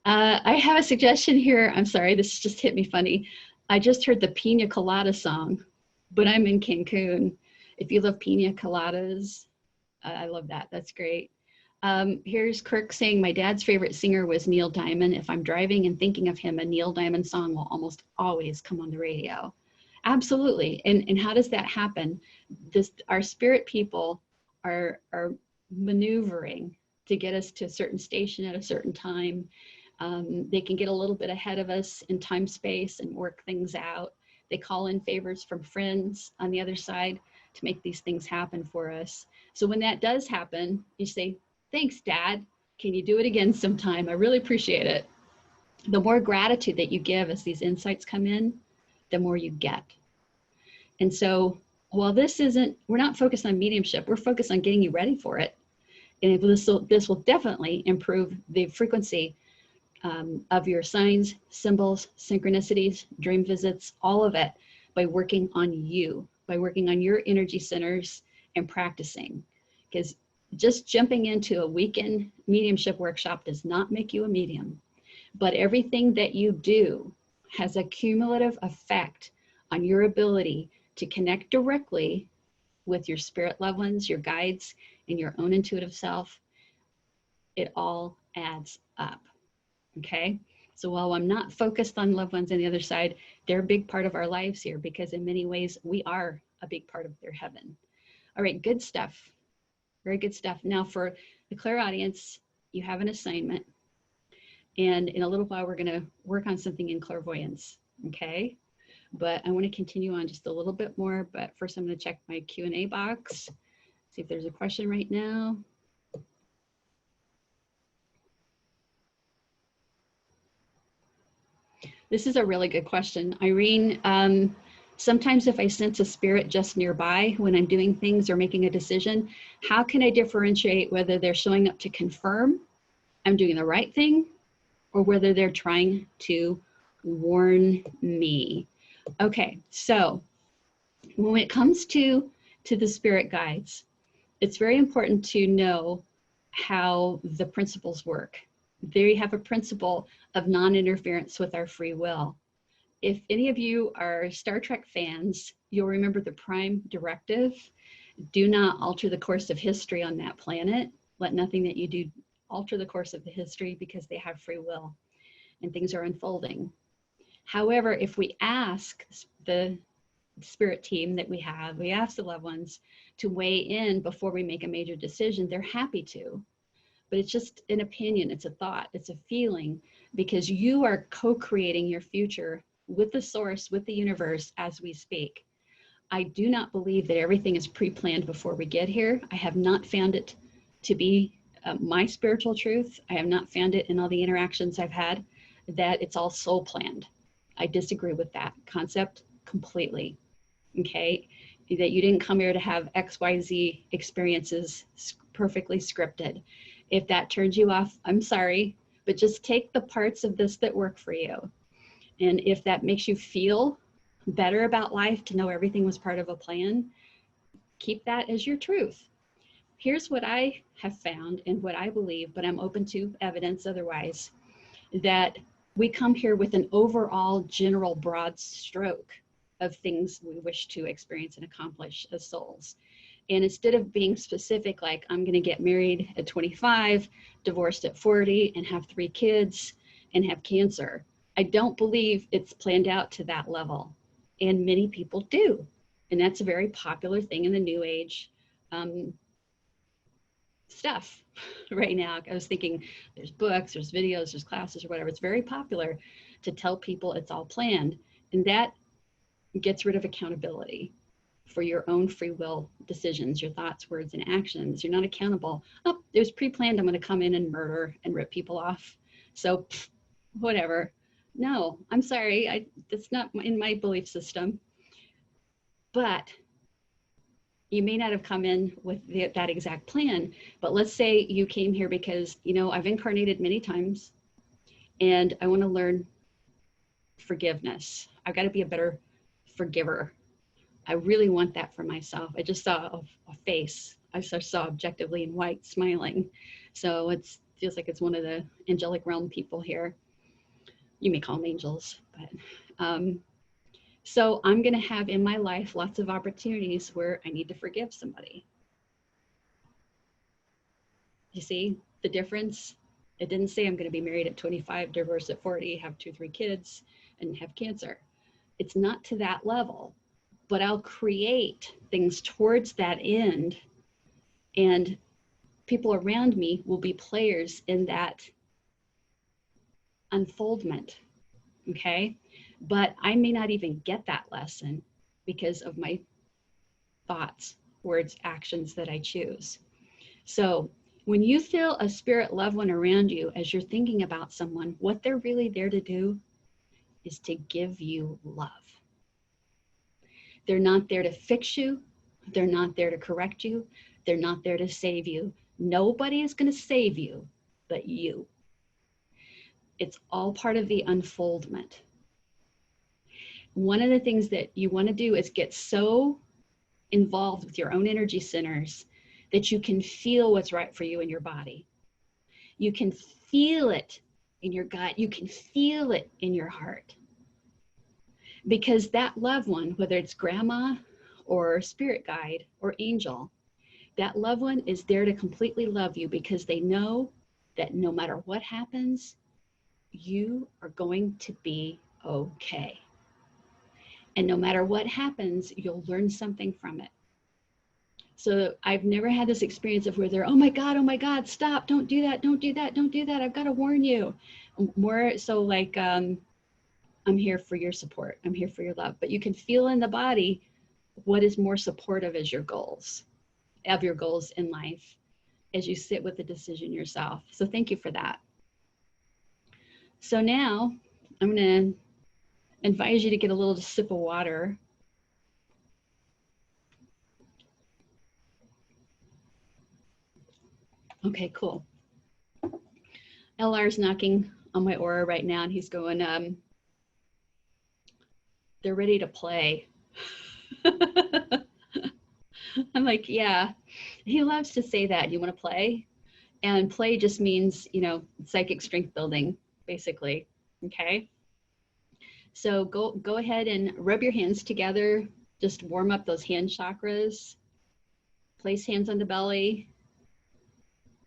I have a suggestion here. I'm sorry, this just hit me funny. I just heard the Pina Colada song, but I'm in Cancun. If you love pina coladas, I love that. That's great. Here's Kirk saying, my dad's favorite singer was Neil Diamond. If I'm driving and thinking of him, a Neil Diamond song will almost always come on the radio. Absolutely. And how does that happen? Our spirit people are maneuvering to get us to a certain station at a certain time. They can get a little bit ahead of us in time space and work things out. They call in favors from friends on the other side to make these things happen for us. So when that does happen, you say, thanks, Dad. Can you do it again sometime? I really appreciate it. The more gratitude that you give as these insights come in, the more you get. And so while we're not focused on mediumship, we're focused on getting you ready for it. And this will definitely improve the frequency of your signs, symbols, synchronicities, dream visits, all of it, by working on you, by working on your energy centers and practicing. Because just jumping into a weekend mediumship workshop does not make you a medium, but everything that you do has a cumulative effect on your ability to connect directly with your spirit loved ones, your guides, and your own intuitive self. It all adds up. Okay, so while I'm not focused on loved ones on the other side, they're a big part of our lives here, because in many ways we are a big part of their heaven. All right, good stuff. Very good stuff. Now for the clairaudience, you have an assignment, and in a little while we're going to work on something in clairvoyance. Okay, but I want to continue on just a little bit more. But first, I'm going to check my Q&A box, see if there's a question right now. This is a really good question, Irene. Sometimes if I sense a spirit just nearby when I'm doing things or making a decision, how can I differentiate whether they're showing up to confirm I'm doing the right thing or whether they're trying to warn me? Okay, so when it comes to the spirit guides, it's very important to know how the principles work. There you have a principle of non-interference with our free will. If any of you are Star Trek fans, you'll remember the prime directive: do not alter the course of history on that planet. Let nothing that you do alter the course of the history, because they have free will and things are unfolding. However, if we ask the spirit team that we ask the loved ones to weigh in before we make a major decision, they're happy to. But it's just an opinion, it's a thought, it's a feeling, because you are co-creating your future with the source, with the universe as we speak. I do not believe that everything is pre-planned before we get here. I have not found it to be my spiritual truth. I have not found it in all the interactions I've had that it's all soul planned. I disagree with that concept completely, okay? That you didn't come here to have XYZ experiences perfectly scripted. If that turns you off, I'm sorry, but just take the parts of this that work for you. And if that makes you feel better about life, to know everything was part of a plan, keep that as your truth. Here's what I have found and what I believe, but I'm open to evidence otherwise, that we come here with an overall general broad stroke of things we wish to experience and accomplish as souls. And instead of being specific, like I'm going to get married at 25, divorced at 40, and have 3 kids and have cancer, I don't believe it's planned out to that level. And many people do. And that's a very popular thing in the new age stuff right now. I was thinking there's books, there's videos, there's classes or whatever. It's very popular to tell people it's all planned. And that gets rid of accountability for your own free will decisions, your thoughts, words, and actions. You're not accountable. Oh, it was pre-planned. I'm going to come in and murder and rip people off. So whatever. No, I'm sorry. That's not in my belief system. But you may not have come in with that exact plan, but let's say you came here because, you know, I've incarnated many times and I want to learn forgiveness. I've got to be a better forgiver. I really want that for myself. I just saw a face. I saw objectively in white smiling. So it feels like it's one of the angelic realm people here. You may call them angels, but so I'm going to have in my life lots of opportunities where I need to forgive somebody. You see the difference? It didn't say I'm going to be married at 25, divorced at 40, have 2-3 kids, and have cancer. It's not to that level, but I'll create things towards that end, and people around me will be players in that unfoldment, okay? But I may not even get that lesson because of my thoughts, words, actions that I choose. So when you feel a spirit loved one around you, as you're thinking about someone, what they're really there to do is to give you love. They're not there to fix you. They're not there to correct you. They're not there to save you. Nobody is going to save you but you. It's all part of the unfoldment. One of the things that you want to do is get so involved with your own energy centers that you can feel what's right for you in your body. You can feel it in your gut. You can feel it in your heart. Because that loved one, whether it's grandma or spirit guide or angel, that loved one is there to completely love you because they know that no matter what happens, you are going to be okay. And no matter what happens, you'll learn something from it. So I've never had this experience of where they're, oh my God, stop, don't do that, don't do that, don't do that. I've got to warn you. More so like, I'm here for your support. I'm here for your love. But you can feel in the body what is more supportive as your goals, of your goals in life, as you sit with the decision yourself. So thank you for that. So now I'm going to advise you to get a little sip of water. Okay, cool. LR's knocking on my aura right now and he's going, they're ready to play. I'm like, yeah, he loves to say that. You want to play? And play just means, you know, psychic strength building, basically. Okay. So go ahead and rub your hands together. Just warm up those hand chakras. Place hands on the belly,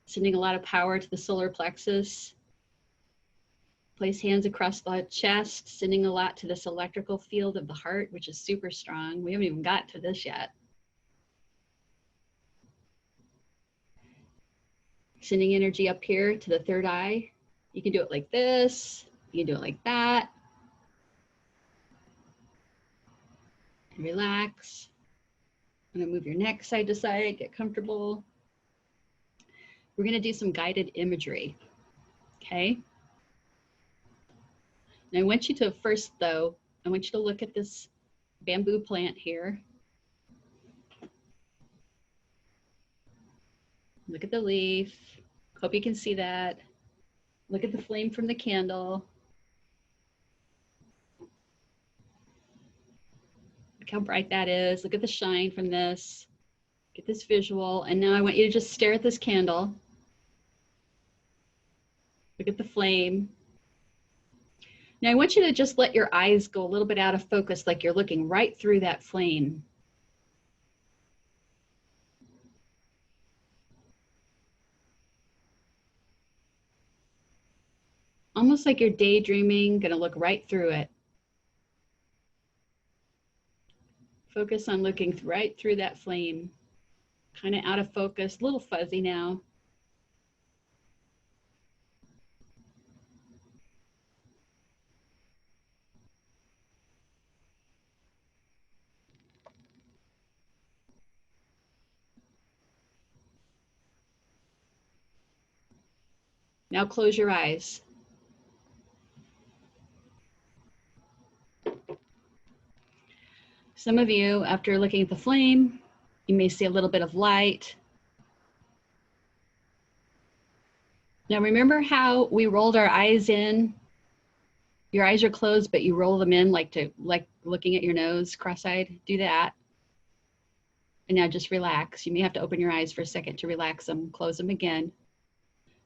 sending a lot of power to the solar plexus. Place hands across the chest, sending a lot to this electrical field of the heart, which is super strong. We haven't even got to this yet. Sending energy up here to the third eye. You can do it like this. You can do it like that. Relax. I'm going to move your neck side to side, get comfortable. We're going to do some guided imagery. Okay. Now I want you to first, though, I want you to look at this bamboo plant here. Look at the leaf. Hope you can see that. Look at the flame from the candle. Look how bright that is. Look at the shine from this. Get this visual. And now I want you to just stare at this candle. Look at the flame. Now I want you to just let your eyes go a little bit out of focus, like you're looking right through that flame. Almost like you're daydreaming, gonna look right through it. Focus on looking right through that flame. Kind of out of focus, a little fuzzy now. Now close your eyes. Some of you, after looking at the flame, you may see a little bit of light. Now remember how we rolled our eyes in? Your eyes are closed, but you roll them in like looking at your nose cross-eyed. Do that. And now just relax. You may have to open your eyes for a second to relax them, close them again.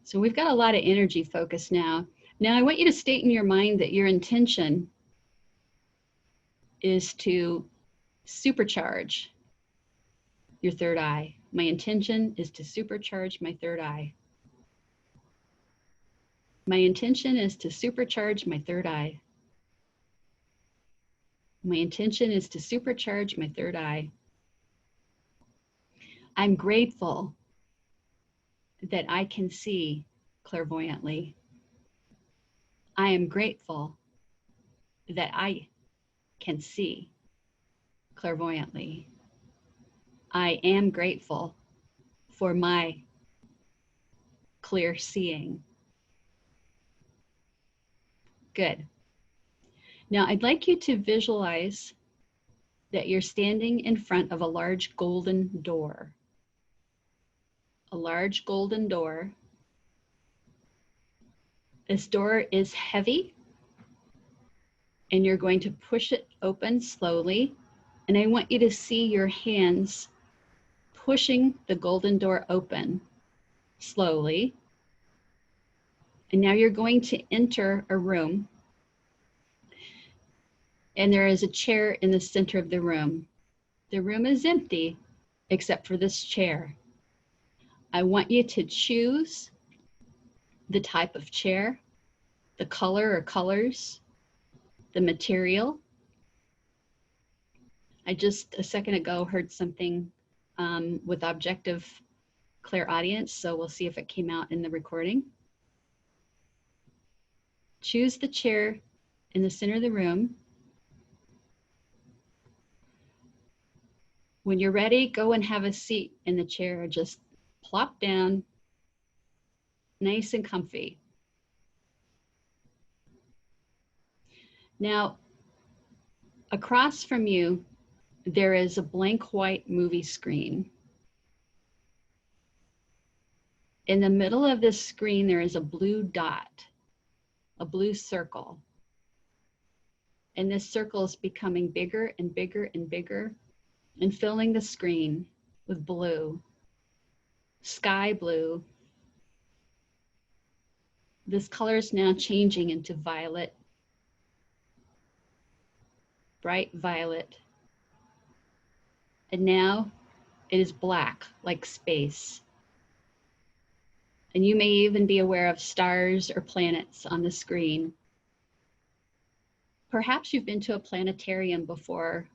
So we've got a lot of energy focus now. Now I want you to state in your mind that your intention is to supercharge your third eye. My intention is to supercharge my third eye. My intention is to supercharge my third eye. My intention is to supercharge my third eye. I'm grateful that I can see clairvoyantly. I am grateful that I can see clairvoyantly. I am grateful for my clear seeing. Good. Now I'd like you to visualize that you're standing in front of a large golden door. A large golden door. This door is heavy and you're going to push it open slowly. And I want you to see your hands pushing the golden door open slowly. And now you're going to enter a room. And there is a chair in the center of the room. The room is empty except for this chair. I want you to choose the type of chair, the color or colors, the material. I just a second ago heard something with objective clairaudience, so we'll see if it came out in the recording. Choose the chair in the center of the room. When you're ready, go and have a seat in the chair. Just plop down, nice and comfy. Now, across from you, there is a blank white movie screen. In the middle of this screen, there is a blue dot, a blue circle. And this circle is becoming bigger and bigger and bigger and filling the screen with blue, sky blue. This color is now changing into violet, bright violet. And now it is black, like space. And you may even be aware of stars or planets on the screen. Perhaps you've been to a planetarium before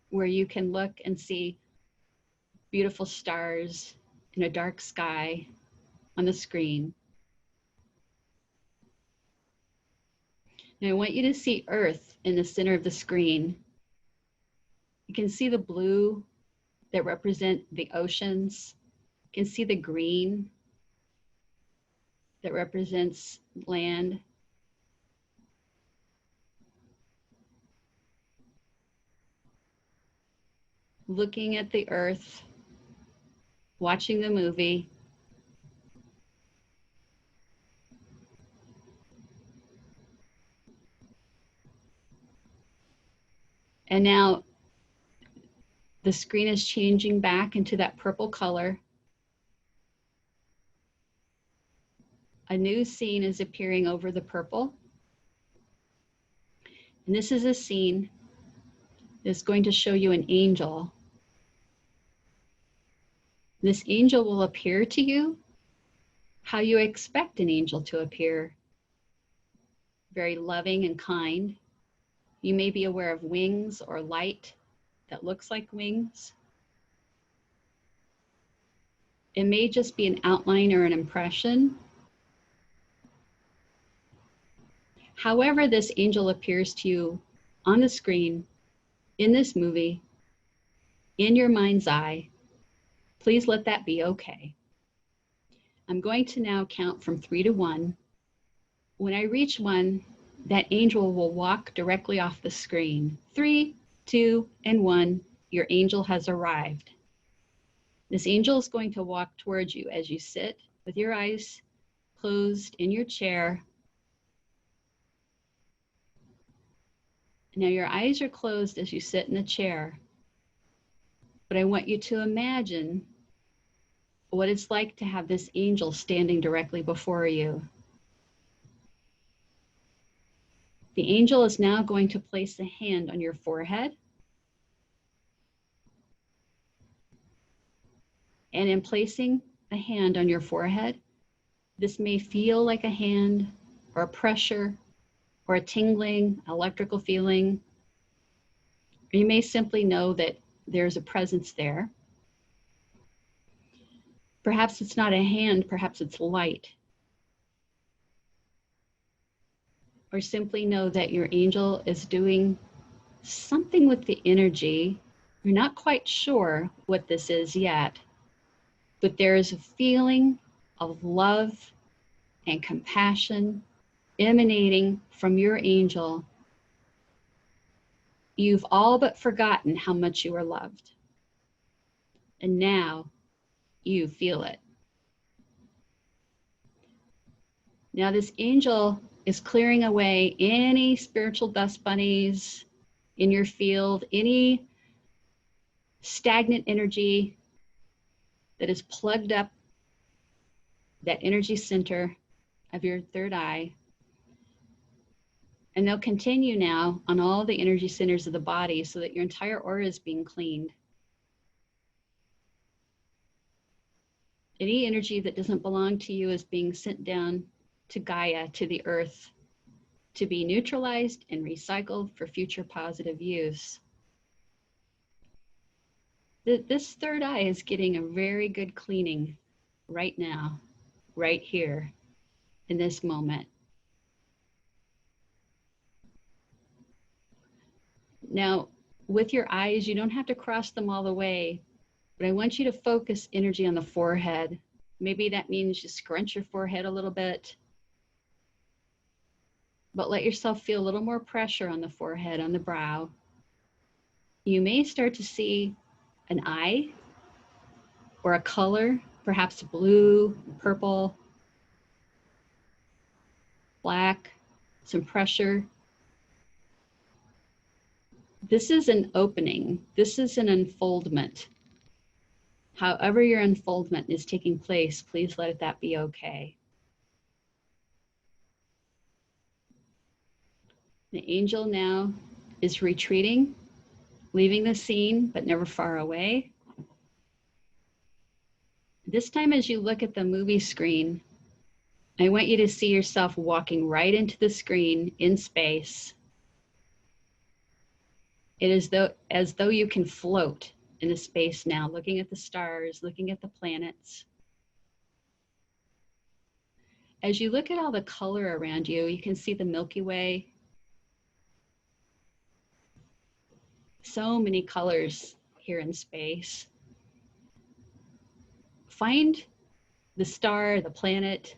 where you can look and see beautiful stars in a dark sky on the screen. Now I want you to see Earth in the center of the screen. You can see the blue that represent the oceans. You can see the green that represents land. Looking at the Earth, watching the movie. And now the screen is changing back into that purple color. A new scene is appearing over the purple. And this is a scene that's going to show you an angel. This angel will appear to you how you expect an angel to appear. Very loving and kind. You may be aware of wings or light that looks like wings. It may just be an outline or an impression. However this angel appears to you on the screen, in this movie, in your mind's eye, please let that be okay. I'm going to now count from 3 to 1. When I reach 1, that angel will walk directly off the screen. 3, 2, and 1, your angel has arrived. This angel is going to walk towards you as you sit with your eyes closed in your chair. Now your eyes are closed as you sit in the chair, but I want you to imagine what it's like to have this angel standing directly before you. The angel is now going to place a hand on your forehead. And in placing a hand on your forehead, this may feel like a hand or a pressure or a tingling, electrical feeling. Or you may simply know that there's a presence there. Perhaps it's not a hand, perhaps it's light. Or simply know that your angel is doing something with the energy. You're not quite sure what this is yet, but there is a feeling of love and compassion emanating from your angel. You've all but forgotten how much you are loved. And now you feel it. Now this angel is clearing away any spiritual dust bunnies in your field, any stagnant energy that is plugged up that energy center of your third eye. And they'll continue now on all the energy centers of the body so that your entire aura is being cleaned. Any energy that doesn't belong to you is being sent down to Gaia, to the earth, to be neutralized and recycled for future positive use. This third eye is getting a very good cleaning right now, right here, in this moment. Now, with your eyes, you don't have to cross them all the way, but I want you to focus energy on the forehead. Maybe that means you scrunch your forehead a little bit, but let yourself feel a little more pressure on the forehead, on the brow. You may start to see an eye or a color, perhaps blue, purple, black, some pressure. This is an opening. This is an unfoldment. However your unfoldment is taking place, please let that be okay. The angel now is retreating, leaving the scene, but never far away. This time as you look at the movie screen, I want you to see yourself walking right into the screen in space. It is as though you can float in the space now, looking at the stars, looking at the planets. As you look at all the color around you, you can see the Milky Way. So many colors here in space. Find the star, the planet,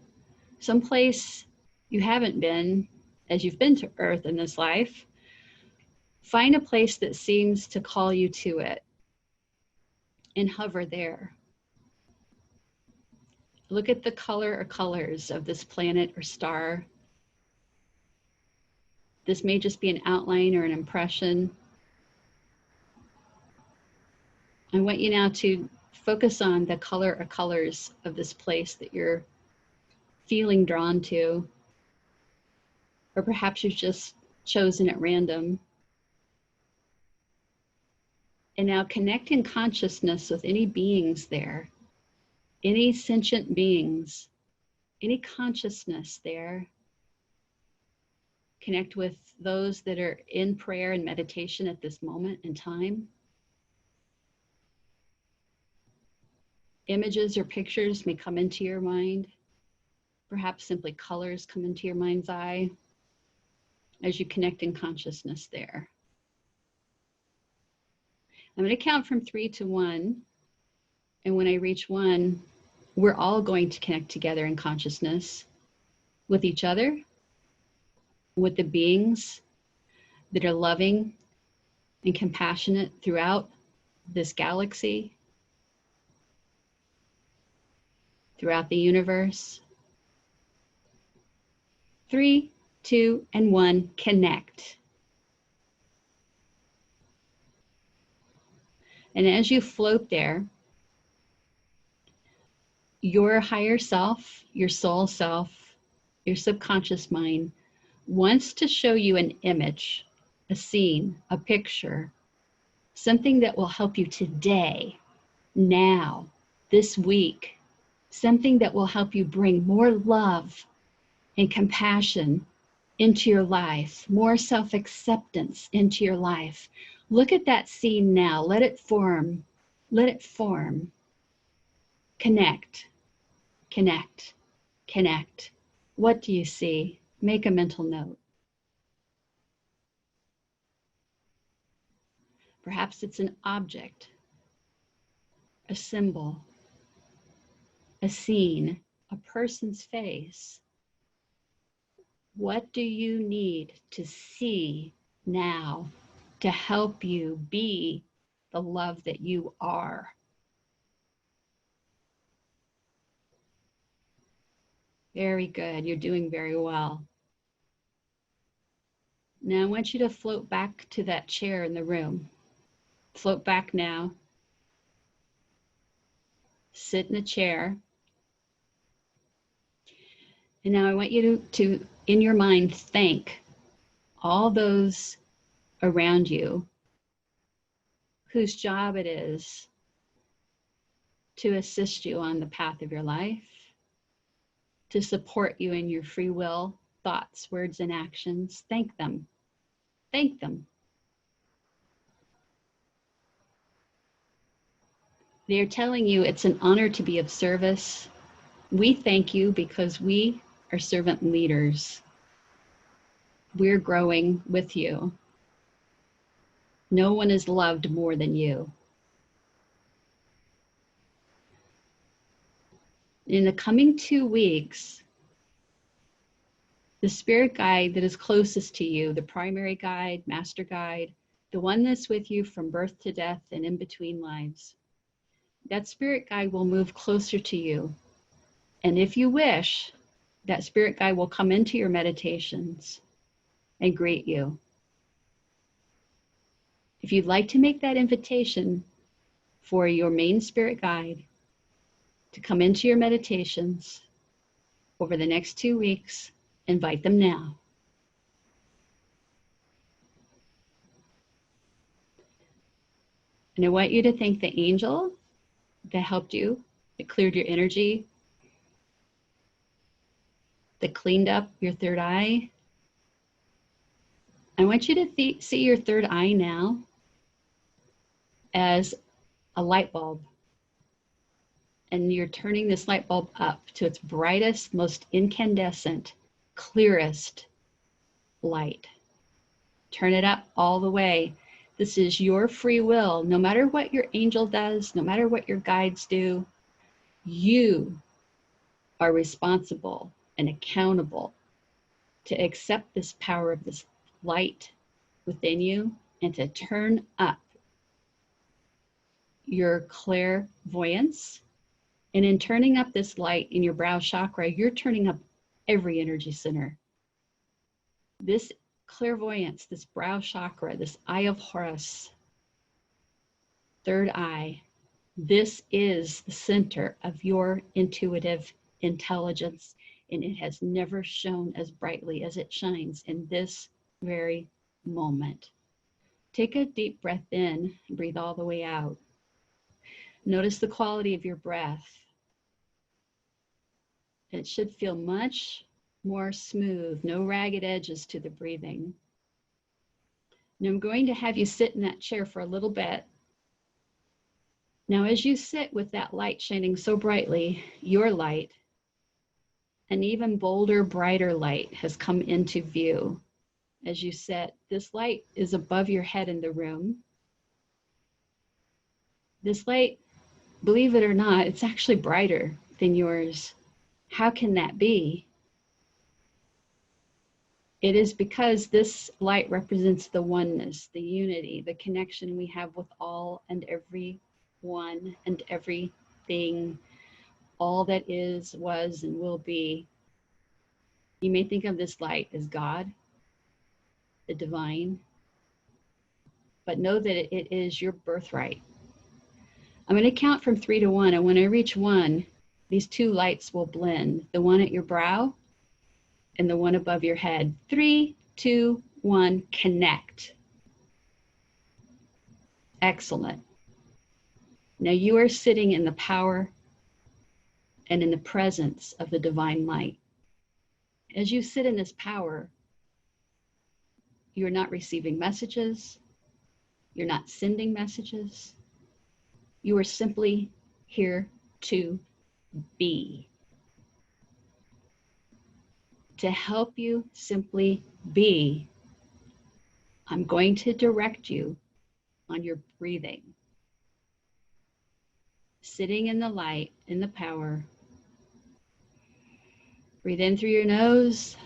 someplace you haven't been as you've been to Earth in this life. Find a place that seems to call you to it and hover there. Look at the color or colors of this planet or star. This may just be an outline or an impression. I want you now to focus on the color or colors of this place that you're feeling drawn to, or perhaps you've just chosen at random. And now connect in consciousness with any beings there, any sentient beings, any consciousness there. Connect with those that are in prayer and meditation at this moment in time. Images or pictures may come into your mind. Perhaps simply colors come into your mind's eye as you connect in consciousness there. I'm going to count from 3 to 1. And when I reach 1, we're all going to connect together in consciousness with each other, with the beings that are loving and compassionate throughout this galaxy, throughout the universe. 3, 2, and 1, connect. And as you float there, your higher self, your soul self, your subconscious mind wants to show you an image, a scene, a picture, something that will help you today, now, this week, something that will help you bring more love and compassion into your life, more self-acceptance into your life. Look at that scene now. Let it form. Let it form. Connect, connect, connect. What do you see? Make a mental note. Perhaps it's an object, a symbol, a scene, a person's face. What do you need to see now to help you be the love that you are? Very good. You're doing very well. Now I want you to float back to that chair in the room. Float back now. Sit in a chair. And now I want you to in your mind, thank all those around you whose job it is to assist you on the path of your life, to support you in your free will, thoughts, words, and actions. Thank them. Thank them. They're telling you it's an honor to be of service. We thank you because we are servant leaders. We're growing with you. No one is loved more than you. In the coming 2 weeks, the spirit guide that is closest to you, the primary guide, master guide, the one that's with you from birth to death and in between lives, that spirit guide will move closer to you. And if you wish, that spirit guide will come into your meditations and greet you. If you'd like to make that invitation for your main spirit guide to come into your meditations over the next 2 weeks, invite them now. And I want you to thank the angel that helped you, that cleared your energy, that cleaned up your third eye. I want you to see your third eye now as a light bulb. And you're turning this light bulb up to its brightest, most incandescent, clearest light. Turn it up all the way. This is your free will. No matter what your angel does, no matter what your guides do, you are responsible and accountable to accept this power of this light within you and to turn up your clairvoyance. And in turning up this light in your brow chakra, you're turning up every energy center. This clairvoyance, this brow chakra, this eye of Horus, third eye, this is the center of your intuitive intelligence, and it has never shone as brightly as it shines in this very moment. Take a deep breath in, breathe all the way out. Notice the quality of your breath. It should feel much more smooth, no ragged edges to the breathing. And I'm going to have you sit in that chair for a little bit. Now, as you sit with that light shining so brightly, your light, an even bolder, brighter light has come into view. As you sit, this light is above your head in the room. This light, believe it or not, it's actually brighter than yours. How can that be? It is because this light represents the oneness, the unity, the connection we have with all and every one and everything, all that is, was, and will be. You may think of this light as God, the divine, but know that it is your birthright. I'm going to count from 3 to 1, and when I reach 1, these two lights will blend, the one at your brow and the one above your head. 3, 2, 1, connect. Excellent. Now you are sitting in the power and in the presence of the divine light. As you sit in this power, you are not receiving messages. You're not sending messages. You are simply here to be. To help you simply be, I'm going to direct you on your breathing. Sitting in the light, in the power. Breathe in through your nose,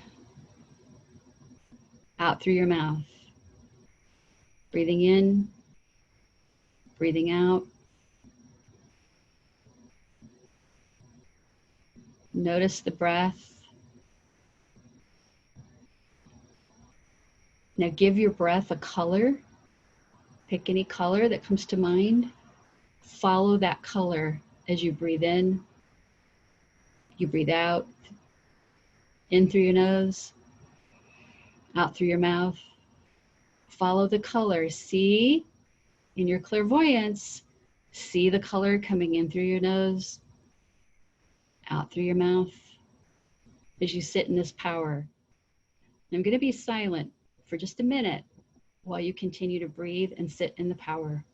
out through your mouth. Breathing in, breathing out. Notice the breath. Now give your breath a color. Pick any color that comes to mind. Follow that color as you breathe in. You breathe out. In through your nose, out through your mouth. Follow the color. See, in your clairvoyance, see the color coming in through your nose, out through your mouth, as you sit in this power. I'm going to be silent for just a minute while you continue to breathe and sit in the power.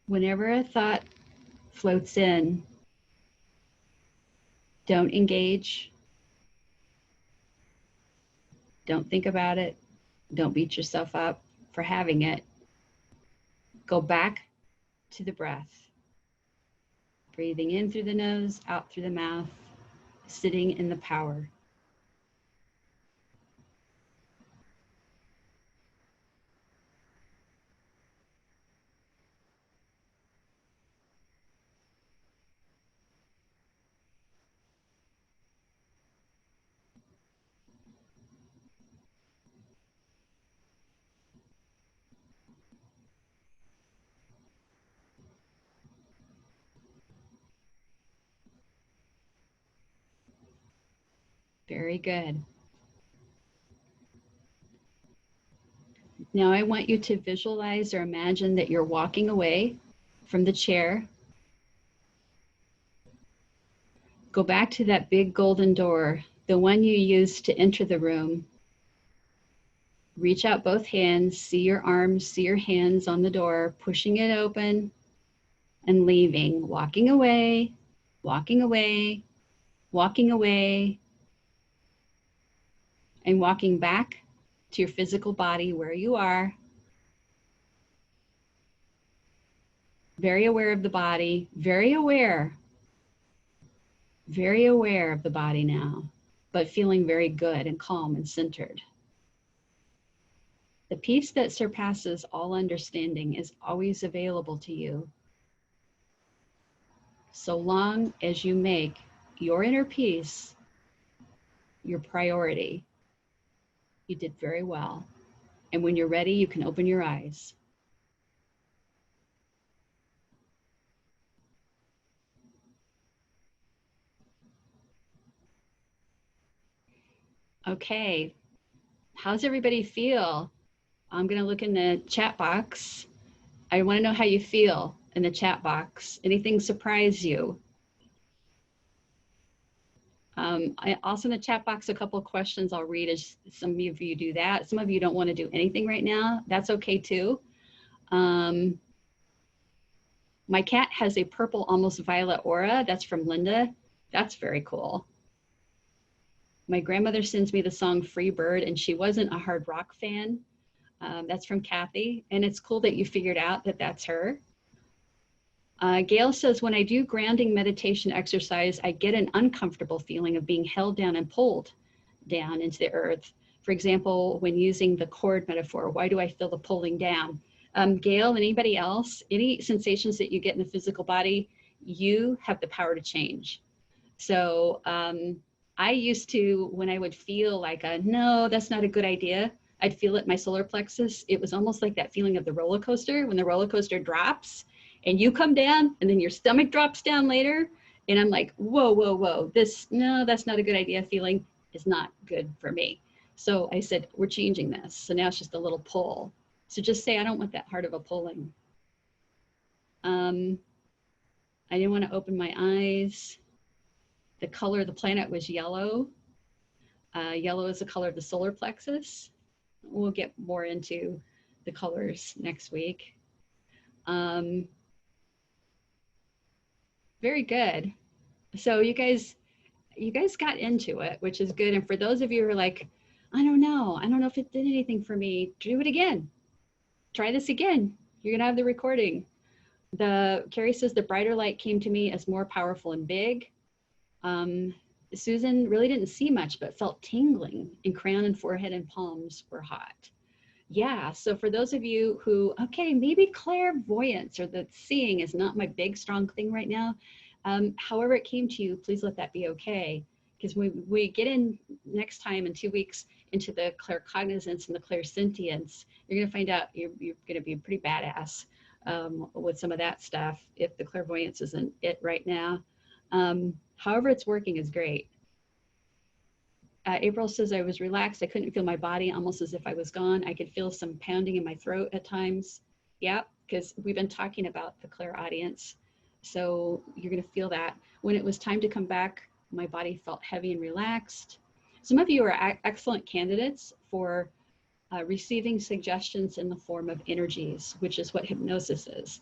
Whenever a thought floats in, don't engage. Don't think about it. Don't beat yourself up for having it. Go back to the breath. Breathing in through the nose, out through the mouth, sitting in the power. Very good. Now I want you to visualize or imagine that you're walking away from the chair. Go back to that big golden door, the one you used to enter the room. Reach out both hands, see your arms, see your hands on the door, pushing it open and leaving, walking away, walking away, walking away, and walking back to your physical body where you are. Very aware of the body, very aware of the body now, but feeling very good and calm and centered. The peace that surpasses all understanding is always available to you. So long as you make your inner peace your priority, you did very well. And when you're ready, you can open your eyes. Okay, how's everybody feel? I'm gonna look in the chat box. I wanna know how you feel in the chat box. Anything surprise you? I also in the chat box, a couple of questions I'll read as some of you do that. Some of you don't wanna do anything right now. That's okay too. My cat has a purple, almost violet aura. That's from Linda. That's very cool. My grandmother sends me the song Free Bird, and she wasn't a hard rock fan. That's from Kathy. And it's cool that you figured out that that's her. Gail says, when I do grounding meditation exercise, I get an uncomfortable feeling of being held down and pulled down into the earth. For example, when using the cord metaphor, why do I feel the pulling down? Gail, anybody else, any sensations that you get in the physical body, you have the power to change. So I used to, when I would feel like no, that's not a good idea, I'd feel it in my solar plexus. It was almost like that feeling of the roller coaster, when the roller coaster drops and you come down and then your stomach drops down later. And I'm like, whoa, whoa, whoa, no, that's not a good idea feeling is not good for me. So I said, we're changing this. So now it's just a little pull. So just say, I don't want that hard of a pulling. I didn't want to open my eyes. The color of the planet was yellow. Yellow is the color of the solar plexus. We'll get more into the colors next week. Very good. So you guys got into it, which is good. And for those of you who are like, I don't know if it did anything for me, do it again. Try this again. You're gonna have the recording. Carrie says the brighter light came to me as more powerful and big. Susan really didn't see much, but felt tingling in crown and forehead and palms were hot. Yeah, so for those of you who, okay, maybe clairvoyance or the seeing is not my big, strong thing right now. However it came to you, please let that be okay. Because when we get in next time in 2 weeks into the claircognizance and the clairsentience, you're gonna find out you're gonna be pretty badass with some of that stuff if the clairvoyance isn't it right now. However it's working is great. April says, I was relaxed. I couldn't feel my body, almost as if I was gone. I could feel some pounding in my throat at times. Yeah, because we've been talking about the clairaudience. So you're going to feel that. When it was time to come back, my body felt heavy and relaxed. Some of you are excellent candidates for receiving suggestions in the form of energies, which is what hypnosis is.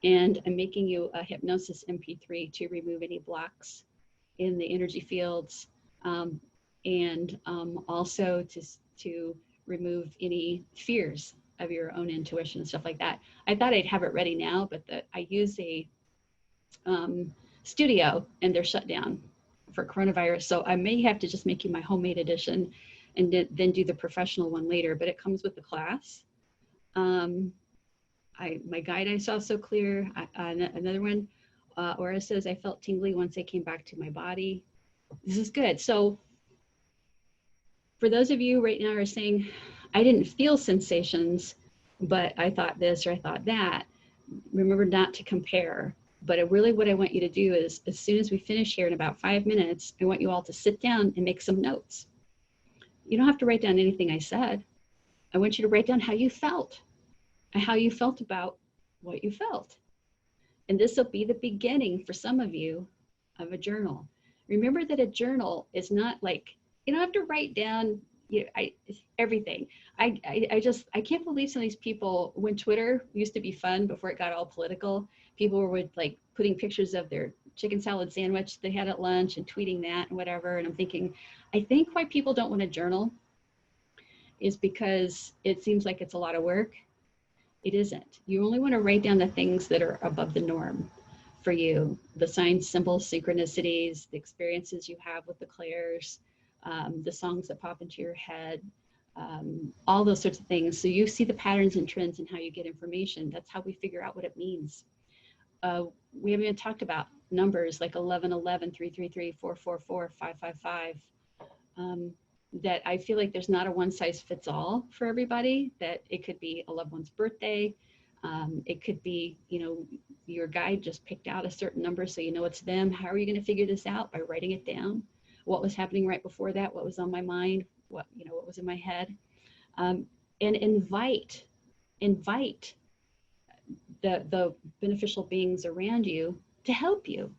And I'm making you a hypnosis MP3 to remove any blocks in the energy fields. And also to remove any fears of your own intuition and stuff like that. I thought I'd have it ready now, but I use a studio and they're shut down for coronavirus. So I may have to just make you my homemade edition and then do the professional one later, but it comes with the class. My guide I saw so clear. Another one, Aura says, I felt tingly once I came back to my body. This is good. So for those of you right now are saying, I didn't feel sensations, but I thought this or I thought that, remember not to compare. But really what I want you to do is, as soon as we finish here in about 5 minutes, I want you all to sit down and make some notes. You don't have to write down anything I said. I want you to write down how you felt and how you felt about what you felt. And this will be the beginning for some of you of a journal. Remember that a journal is not like, you don't have to write down everything. I can't believe some of these people, when Twitter used to be fun before it got all political, people were like putting pictures of their chicken salad sandwich they had at lunch and tweeting that and whatever. And I'm thinking, I think why people don't want to journal is because it seems like it's a lot of work. It isn't. You only want to write down the things that are above the norm for you, the signs, symbols, synchronicities, the experiences you have with the clairs, the songs that pop into your head, all those sorts of things. So you see the patterns and trends and how you get information. That's how we figure out what it means. We haven't even talked about numbers like 1111, 333, 444, 555. That I feel like there's not a one size fits all for everybody, that it could be a loved one's birthday. It could be, you know, your guide just picked out a certain number so you know it's them. How are you going to figure this out? By writing it down. What was happening right before that? What was on my mind? What, you know, what was in my head? And invite the beneficial beings around you to help you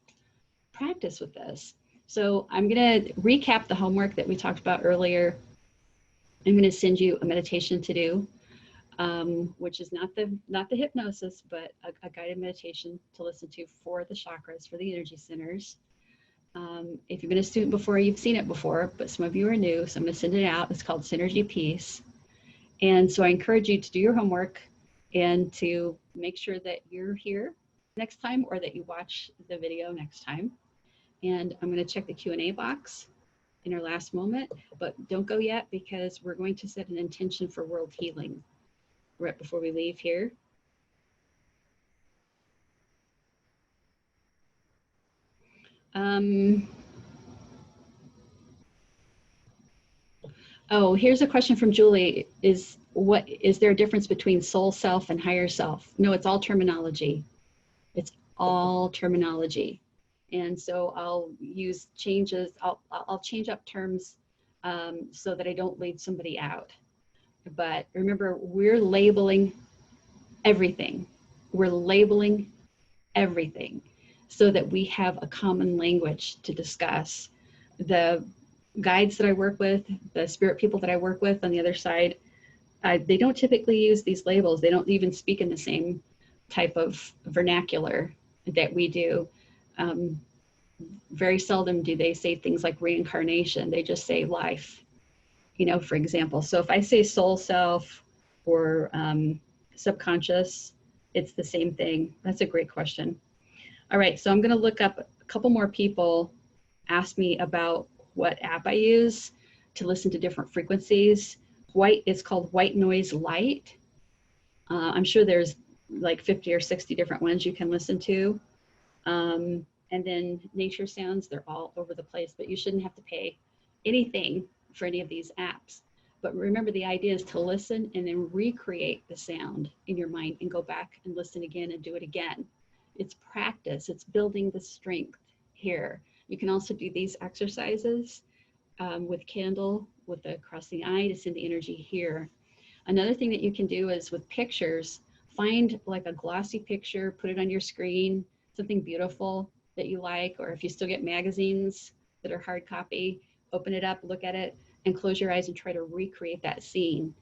practice with this. So I'm going to recap the homework that we talked about earlier. I'm going to send you a meditation to do, which is not the hypnosis, but a guided meditation to listen to for the chakras, for the energy centers. If you've been a student before, you've seen it before, but some of you are new, so I'm going to send it out. It's called Synergy Peace. And so I encourage you to do your homework and to make sure that you're here next time, or that you watch the video next time. And I'm going to check the Q&A box in our last moment, but don't go yet, because we're going to set an intention for world healing right before we leave here. Oh, here's a question from Julie. Is there a difference between soul self and higher self? No, it's all terminology. It's all terminology. And so I'll use changes. I'll change up terms so that I don't leave somebody out. But remember, we're labeling everything. We're labeling everything so that we have a common language to discuss. The guides that I work with, the spirit people that I work with on the other side, they don't typically use these labels. They don't even speak in the same type of vernacular that we do. Very seldom do they say things like reincarnation. They just say life, you know, for example. So if I say soul self or subconscious, it's the same thing. That's a great question. All right, so I'm going to look up a couple more people ask me about what app I use to listen to different frequencies. It's called White Noise Light. I'm sure there's like 50 or 60 different ones you can listen to. And then nature sounds, they're all over the place, but you shouldn't have to pay anything for any of these apps. But remember, the idea is to listen and then recreate the sound in your mind and go back and listen again and do it again. It's practice, it's building the strength here. You can also do these exercises with candle, with the crossing eye to send the energy here. Another thing that you can do is with pictures, find like a glossy picture, put it on your screen, something beautiful that you like, or if you still get magazines that are hard copy, open it up, look at it, and close your eyes and try to recreate that scene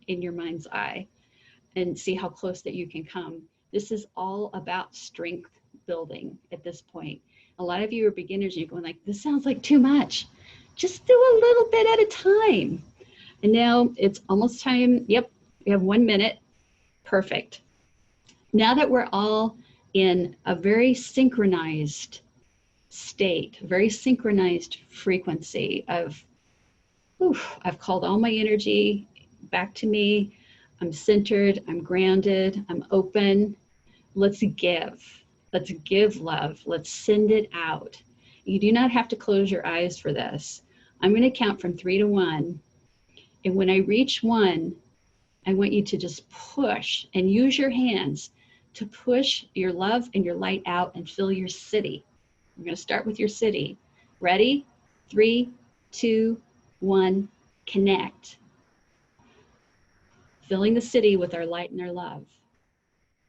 in your mind's eye and see how close that you can come. This is all about strength building at this point. A lot of you are beginners and you're going like, this sounds like too much. Just do a little bit at a time. And now it's almost time. Yep, we have 1 minute. Perfect. Now that we're all in a very synchronized state, very synchronized frequency of, I've called all my energy back to me. I'm centered, I'm grounded, I'm open. Let's give. Let's give love. Let's send it out. You do not have to close your eyes for this. I'm going to count from 3 to 1. And when I reach 1, I want you to just push and use your hands to push your love and your light out and fill your city. We're going to start with your city. Ready? 3, 2, 1, connect. Filling the city with our light and our love.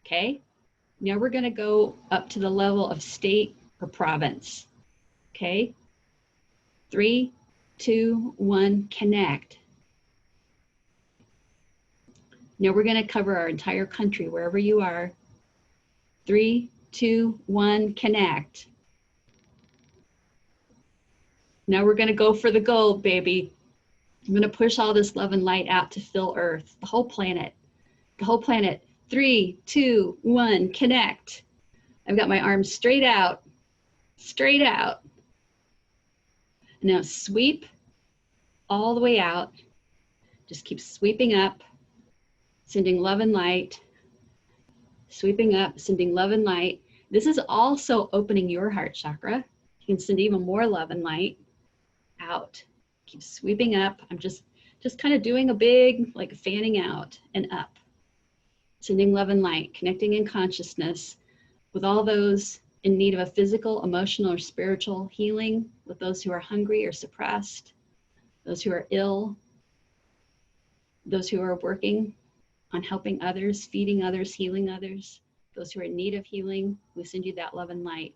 Okay? Now we're going to go up to the level of state or province. Okay? 3, 2, 1, connect. Now we're going to cover our entire country, wherever you are. 3, 2, 1, connect. Now we're going to go for the gold, baby. I'm going to push all this love and light out to fill Earth, the whole planet. The whole planet. 3, 2, 1, connect. I've got my arms straight out. Straight out. Now sweep all the way out. Just keep sweeping up, sending love and light. Sweeping up, sending love and light. This is also opening your heart chakra. You can send even more love and light out. Keep sweeping up. I'm just kind of doing a big, like fanning out and up. Sending love and light, connecting in consciousness with all those in need of a physical, emotional, or spiritual healing, with those who are hungry or suppressed, those who are ill, those who are working on helping others, feeding others, healing others, those who are in need of healing. We send you that love and light.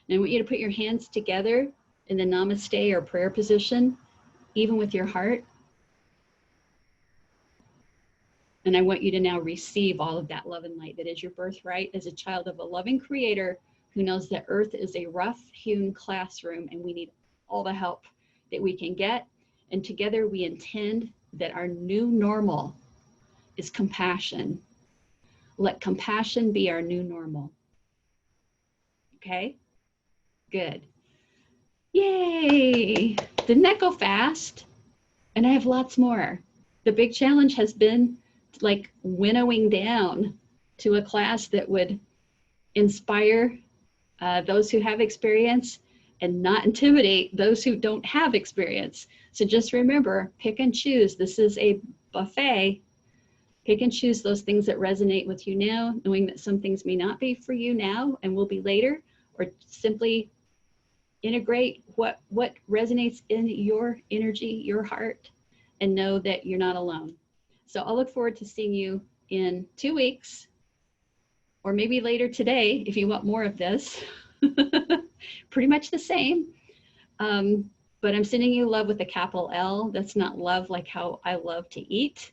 And I want you to put your hands together in the namaste or prayer position, even with your heart. And I want you to now receive all of that love and light that is your birthright as a child of a loving creator who knows that Earth is a rough-hewn classroom and we need all the help that we can get. And together we intend that our new normal is compassion. Let compassion be our new normal. Okay? Good. Yay! Didn't that go fast? And I have lots more. The big challenge has been like winnowing down to a class that would inspire those who have experience and not intimidate those who don't have experience. So just remember, pick and choose. This is a buffet. Pick and choose those things that resonate with you now, knowing that some things may not be for you now and will be later, or simply integrate what resonates in your energy, your heart, and know that you're not alone. So I'll look forward to seeing you in 2 weeks, or maybe later today if you want more of this. Pretty much the same. But I'm sending you love with a capital L. That's not love like how I love to eat.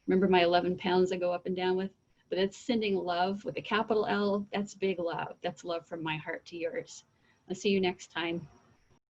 Remember my 11 pounds I go up and down with? But it's sending love with a capital L. That's big love. That's love from my heart to yours. I'll see you next time.